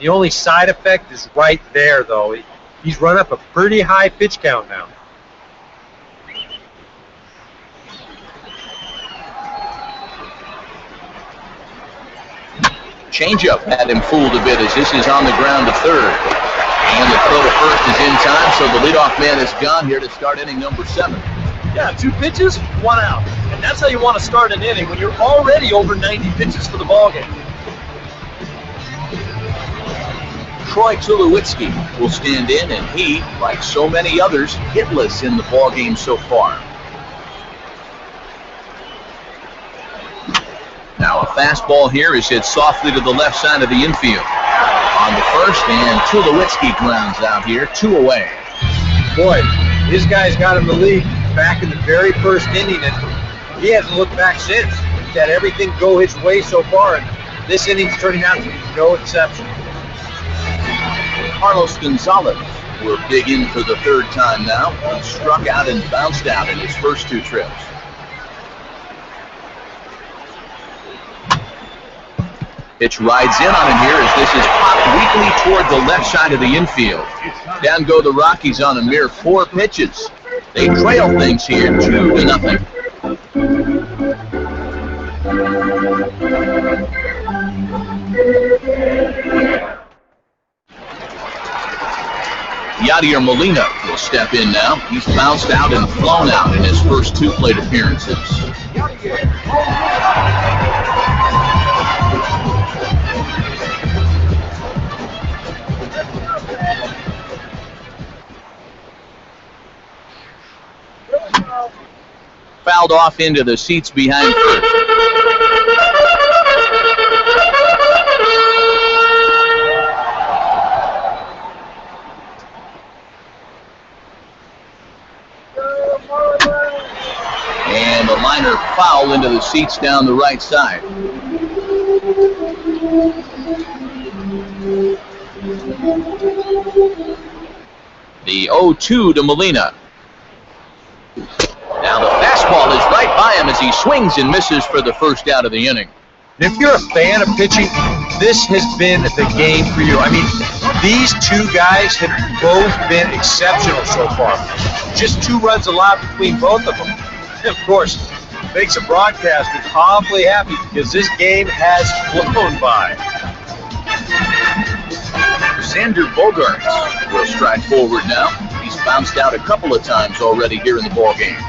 S4: The only side effect is right there, though. He's run up a pretty high pitch count now.
S1: Changeup had him fooled a bit as this is on the ground to third. And the throw to first is in time, so the leadoff man is gone here to start inning number 7.
S2: Yeah, 2 pitches, 1 out. And that's how you want to start an inning when you're already over 90 pitches for the ballgame.
S1: Troy Tulowitzki will stand in, and he, like so many others, hitless in the ballgame so far. Now a fastball here is hit softly to the left side of the infield. On the first, and Tulowitzki grounds out here, 2 away.
S4: Boy, this guy's got him the lead back in the very first inning, and he hasn't looked back since. He's had everything go his way so far, and this inning's turning out to be no exception.
S1: Carlos Gonzalez will dig in for the 3rd time now. He struck out and bounced out in his first 2 trips. Pitch rides in on him here as this is popped weakly toward the left side of the infield. Down go the Rockies on a mere 4 pitches. They trail things here 2-0. Yadier Molina will step in now. He's bounced out and flown out in his first 2 plate appearances. Fouled off into the seats behind first. And a liner foul into the seats down the right side. The 0-2 to Molina. Now the fastball is right by him as he swings and misses for the first out of the inning.
S4: And if you're a fan of pitching, this has been the game for you. I mean, these 2 guys have both been exceptional so far. Just 2 runs allowed between both of them. And of course, makes the broadcasters awfully happy because this game has flown by.
S1: Xander Bogaerts will stride forward now. He's bounced out a couple of times already here in the ballgame.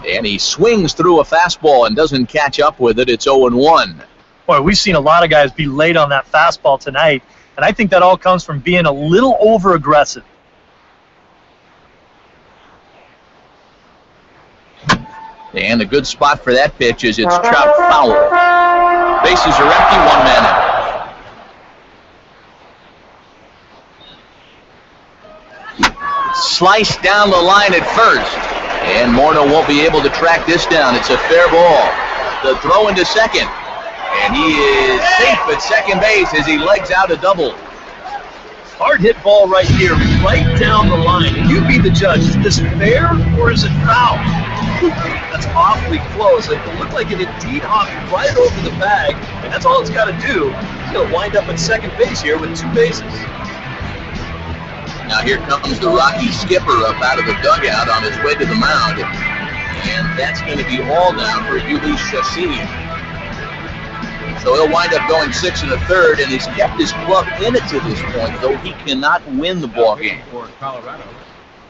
S1: And he swings through a fastball and doesn't catch up with it. It's 0-1.
S2: Boy, we've seen a lot of guys be late on that fastball tonight, and I think that all comes from being a little over-aggressive.
S1: And a good spot for that pitch is it's chopped foul. Bases are empty, 1 man out. Sliced down the line at first. And Morneau won't be able to track this down. It's a fair ball. The throw into second. And he is safe at second base as he legs out a double.
S2: Hard hit ball right here, right down the line. And you be the judge. Is this fair or is it foul? That's awfully close. It looked like it indeed hopped right over the bag, and that's all it's got to do. He's going to wind up at second base here with 2 bases.
S1: Now here comes the Rocky skipper up out of the dugout on his way to the mound. And that's going to be all now for Ulysses Chassin. So he'll wind up going 6 1/3, and he's kept his club in it to this point, though he cannot win the ball game.
S3: For Colorado,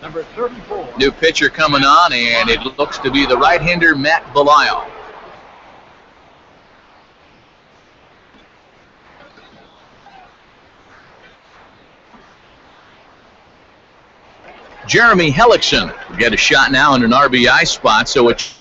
S3: number 34.
S1: New pitcher coming on, and it looks to be the right-hander Matt Belisle. Jeremy Hellickson will get a shot now in an RBI spot, so it's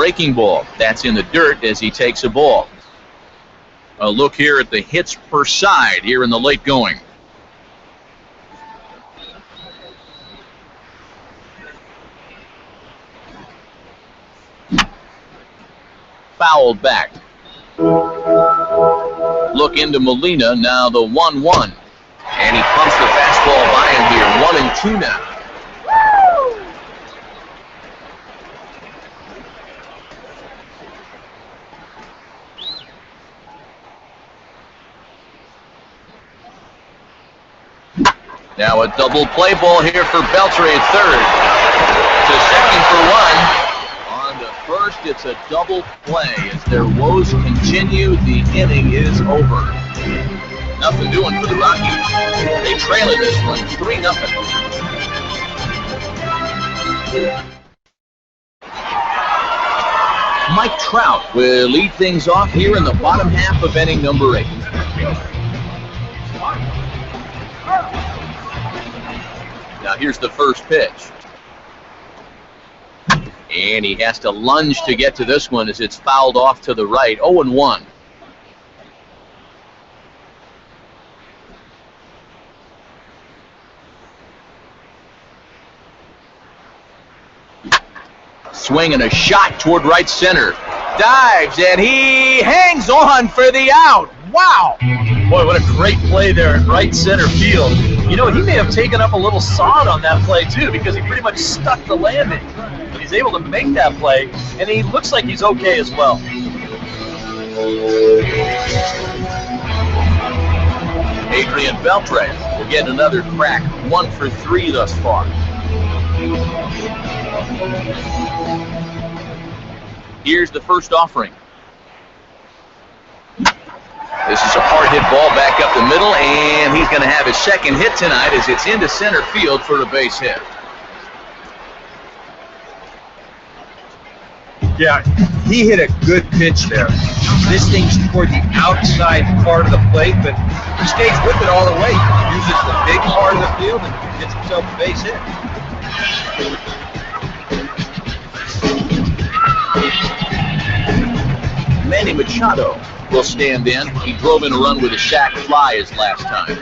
S1: breaking ball. That's in the dirt as he takes a ball. A look here at the hits per side here in the late going. Fouled back. Look into Molina, now the 1-1. And he pumps the fastball by him here, 1-2 now. Now a double play ball here for Beltre at third. To second for 1. On to first, it's a double play. As their woes continue, the inning is over. Nothing doing for the Rockies. They trail in this one, 3-0. Mike Trout will lead things off here in the bottom half of inning number 8. Now here's the first pitch. And he has to lunge to get to this one as it's fouled off to the right, 0-1. Swing and a shot toward right center. Dives, and he hangs on for the out. Wow!
S2: Boy, what a great play there in right center field. You know, he may have taken up a little sod on that play, too, because he pretty much stuck the landing. But he's able to make that play, and he looks like he's okay as well.
S1: Adrian Beltre will get another crack, 1 for 3 thus far. Here's the first offering. This is a hard hit ball back up the middle, and he's going to have his second hit tonight as it's into center field for a base hit.
S4: Yeah, he hit a good pitch there. This thing's toward the outside part of the plate, but he stays with it all the way. He uses the big part of the field and gets himself a base hit.
S1: Manny Machado will stand in. He drove in a run with a sac fly his last time.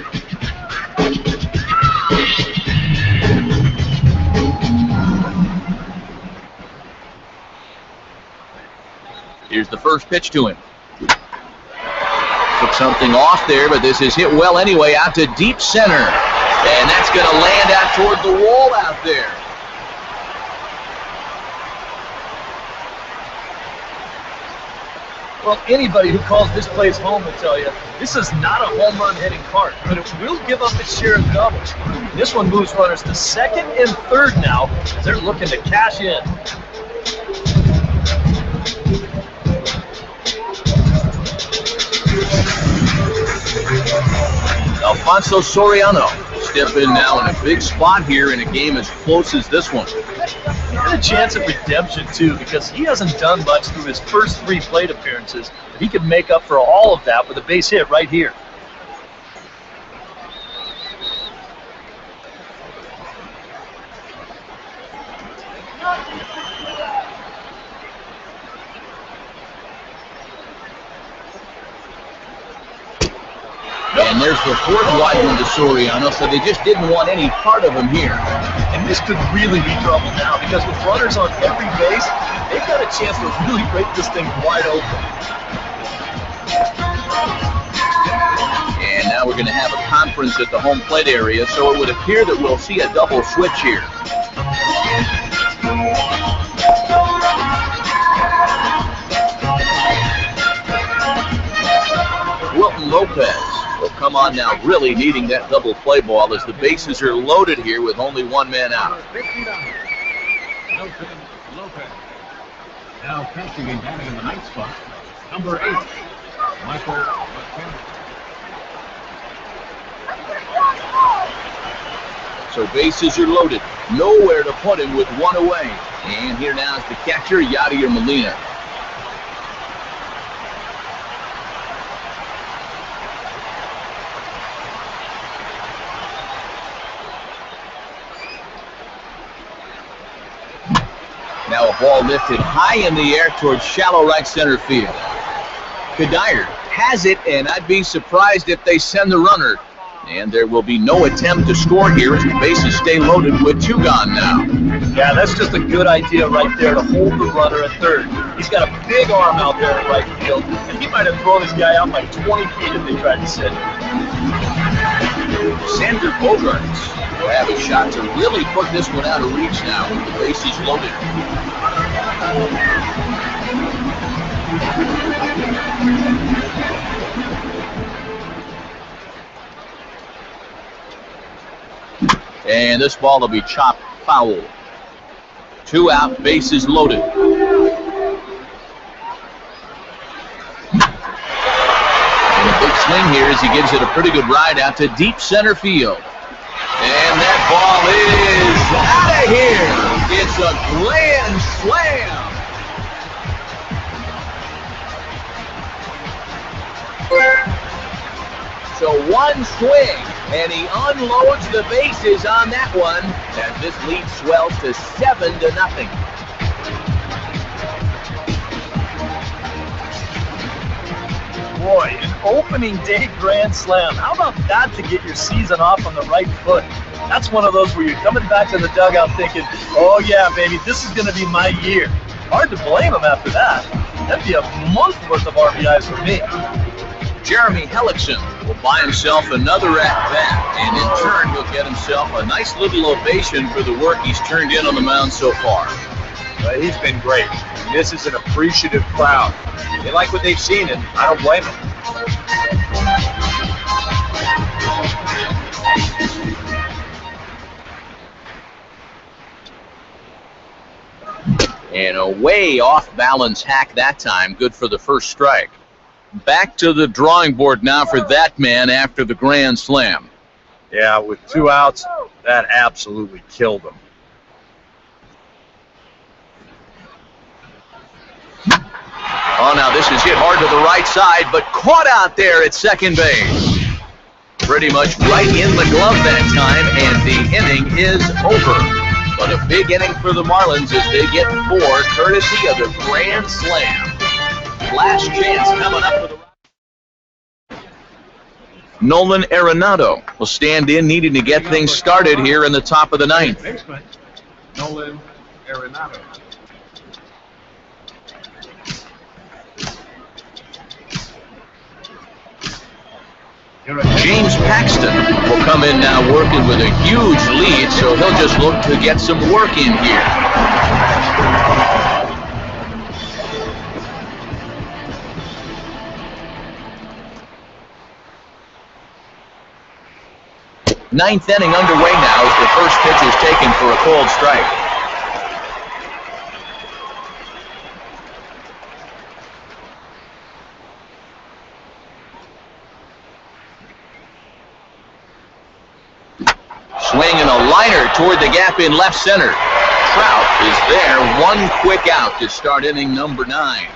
S1: Here's the first pitch to him. Took something off there, but this is hit well anyway, out to deep center. And that's going to land out toward the wall out there.
S2: Well, anybody who calls this place home will tell you this is not a home run hitting park, but it will give up its share of doubles. This one moves runners to second and third now as they're looking to cash in.
S1: Alfonso Soriano step in now in a big spot here in a game as close as this one.
S2: He had a chance at redemption, too, because he hasn't done much through his first 3 plate appearances. But he could make up for all of that with a base hit right here.
S1: And there's the fourth wide one to Soriano, so they just didn't want any part of him here.
S2: And this could really be trouble now because with runners on every base, they've got a chance to really break this thing wide open.
S1: And now we're going to have a conference at the home plate area, so it would appear that we'll see a double switch here. Wilton Lopez will come on now, really needing that double play ball as the bases are loaded here with only 1 man out.
S3: Wilton Lopez. Now catching and batting in the 9th spot, number 8, Michael McKenna.
S1: So bases are loaded, nowhere to put him with 1 away. And here now is the catcher, Yadier Molina. Now a ball lifted high in the air towards shallow right center field. Kadire has it, and I'd be surprised if they send the runner. And there will be no attempt to score here as the bases stay loaded with 2 gone now.
S2: Yeah, that's just a good idea right there to hold the runner at third. He's got a big arm out there in right field, and he might have thrown this guy out like 20 feet if they tried to sit.
S1: Xander Bogaerts will have a shot to really put this one out of reach now with the bases loaded. And this ball will be chopped foul. 2 out, bases loaded. And a big swing here as he gives it a pretty good ride out to deep center field. And that ball is out of here. It's a grand slam. So 1 swing, and he unloads the bases on that one, and this lead swells to 7-0.
S2: Boy, an opening day grand slam. How about that to get your season off on the right foot? That's one of those where you're coming back to the dugout thinking, oh yeah, baby, this is going to be my year. Hard to blame him after that. That'd be a month worth of RBIs for me.
S1: Jeremy Hellickson will buy himself another at-bat, and in turn he'll get himself a nice little ovation for the work he's turned in on the mound so far.
S4: He's been great. This is an appreciative crowd. They like what they've seen, and I don't blame them.
S1: And a way off-balance hack that time, good for the first strike. Back to the drawing board now for that man after the grand slam.
S4: Yeah, with 2 outs, that absolutely killed him.
S1: Oh, now this is hit hard to the right side, but caught out there at second base. Pretty much right in the glove that time, and the inning is over. But a big inning for the Marlins as they get 4, courtesy of the grand slam. Last chance coming up for the Nolan Arenado will stand in, needing to get things started here in the top of the 9th.
S3: Nolan Arenado.
S1: James Paxton will come in now working with a huge lead, so he'll just look to get some work in here. Ninth inning underway now as the first pitch is taken for a cold strike. Swing and a liner toward the gap in left center. Trout is there, 1 quick out to start inning number 9.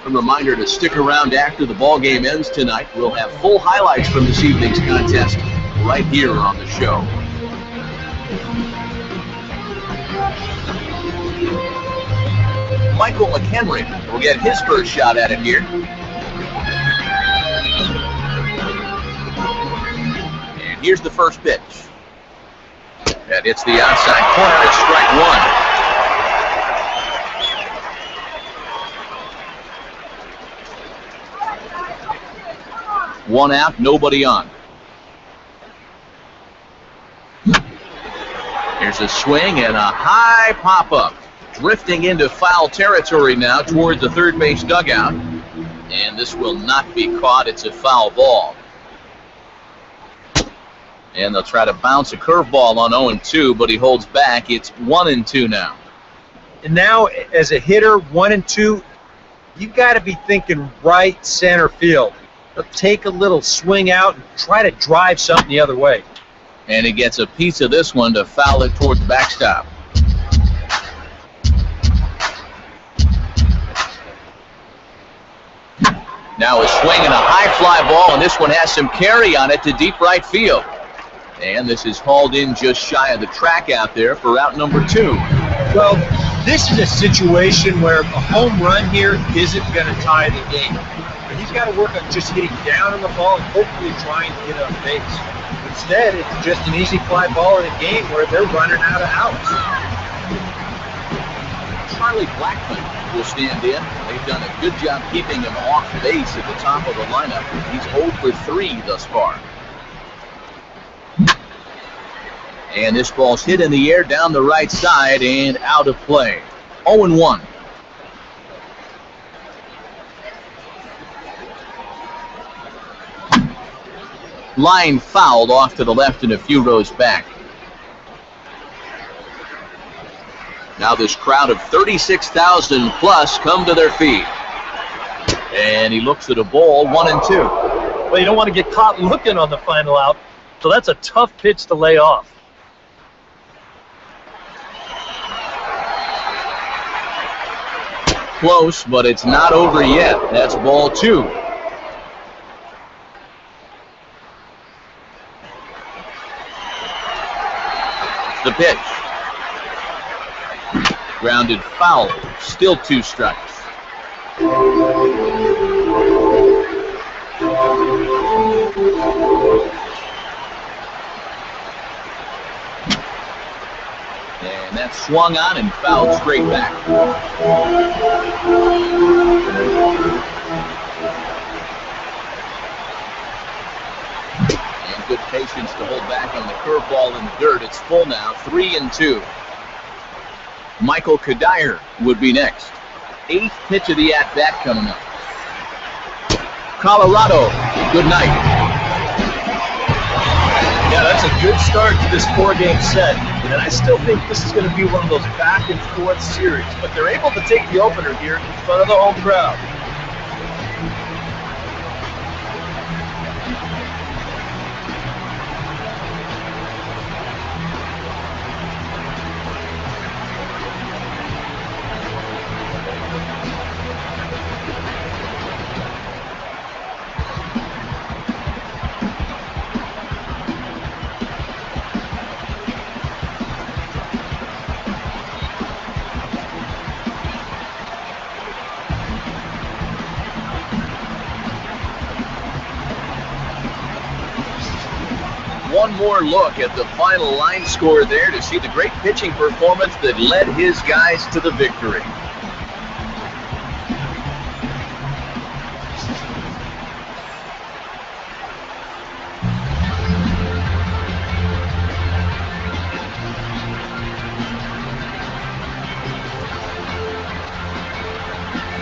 S1: A reminder to stick around after the ball game ends tonight. We'll have full highlights from this evening's contest right here on the show. Michael McHenry will get his first shot at it here. And here's the first pitch. That hits the outside corner at strike 1. 1 out, nobody on. Here's a swing and a high pop-up. Drifting into foul territory now toward the third base dugout. And this will not be caught. It's a foul ball. And they'll try to bounce a curveball on 0-2, but he holds back. It's 1-2 now.
S4: And now, as a hitter, 1-2, you've got to be thinking right center field. Take a little swing out and try to drive something the other way.
S1: And he gets a piece of this one to foul it toward the backstop. Now a swing and a high fly ball, and this one has some carry on it to deep right field. And this is hauled in just shy of the track out there for out number 2.
S4: Well, this is a situation where a home run here isn't going to tie the game. But he's got to work on just hitting down on the ball and hopefully trying to get on base. Instead, it's just an easy fly ball in a game where they're running out of outs.
S1: Charlie Blackman will stand in. They've done a good job keeping him off base at the top of the lineup. He's 0 for 3 thus far. And this ball's hit in the air down the right side and out of play. 0-1. Line fouled off to the left and a few rows back. Now this crowd of 36,000 plus come to their feet. And he looks at a ball, 1-2.
S2: Well, you don't want to get caught looking on the final out, so that's a tough pitch to lay off.
S1: Close, but it's not over yet. That's ball 2. The pitch. Grounded foul. Still 2 strikes. And that's swung on and fouled straight back. And good patience to hold back on the curveball in the dirt. It's full now, 3-2. Michael Kadire would be next. 8th pitch of the at-bat coming up. Colorado, good night.
S2: Yeah, that's a good start to this 4-game set, and I still think this is going to be one of those back-and-forth series, but they're able to take the opener here in front of the home crowd.
S1: One more look at the final line score there to see the great pitching performance that led his guys to the victory.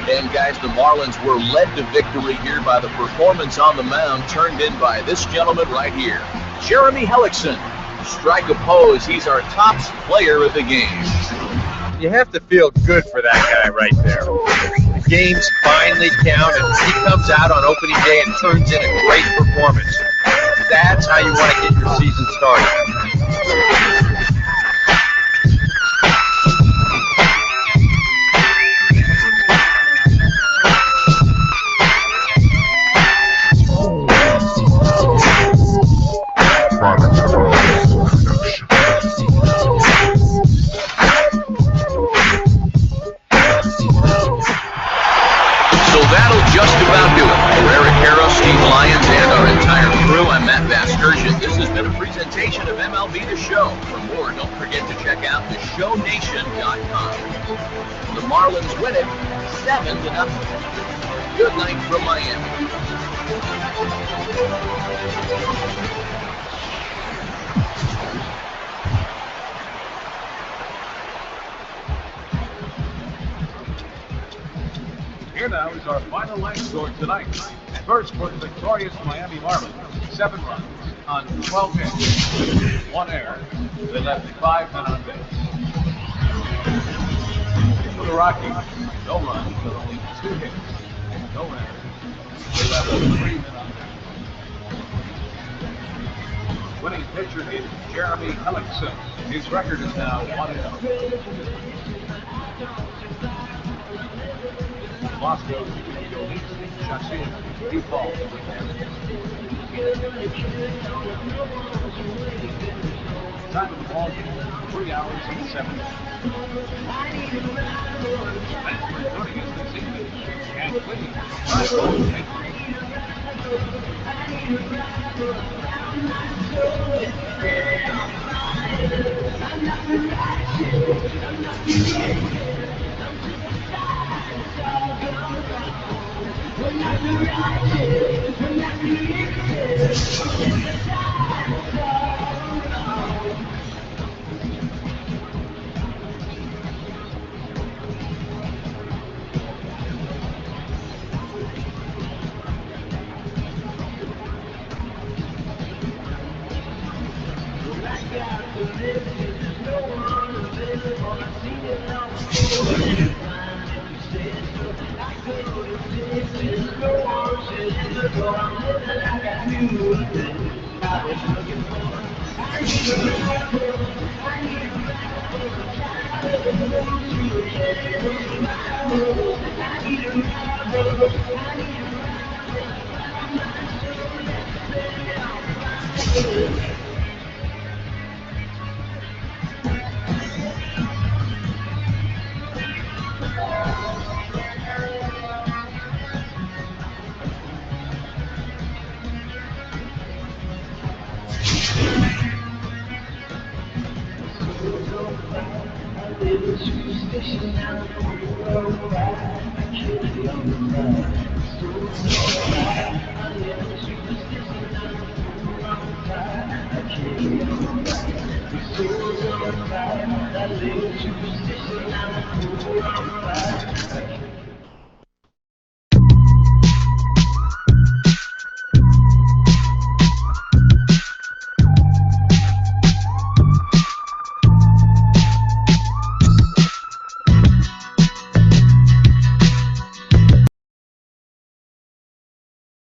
S1: And guys, the Marlins were led to victory here by the performance on the mound turned in by this gentleman right here. Jeremy Hellickson, strike oppose. He's our top player of the game.
S4: You have to feel good for that guy right there. The game's finally counted. He comes out on opening day and turns in a great performance. That's how you want to get your season started.
S1: This has been a presentation of MLB The Show. For more, don't forget to check out theshownation.com. The Marlins win it 7-0. Good night from Miami.
S3: Here now is our final line score tonight. First for the victorious Miami Marlins, 7 runs on 12 hits, 1 error. They left 5 men on base. For the Rockies, no runs, but only 2 hits, no errors. They left 3 men on base. Winning pitcher is Jeremy Hellickson. His record is now 1-0. Moscow Shashi, deep ball. Time of the ball game, 3 hours and 7 minutes. Thanks for joining us this evening. And please, try to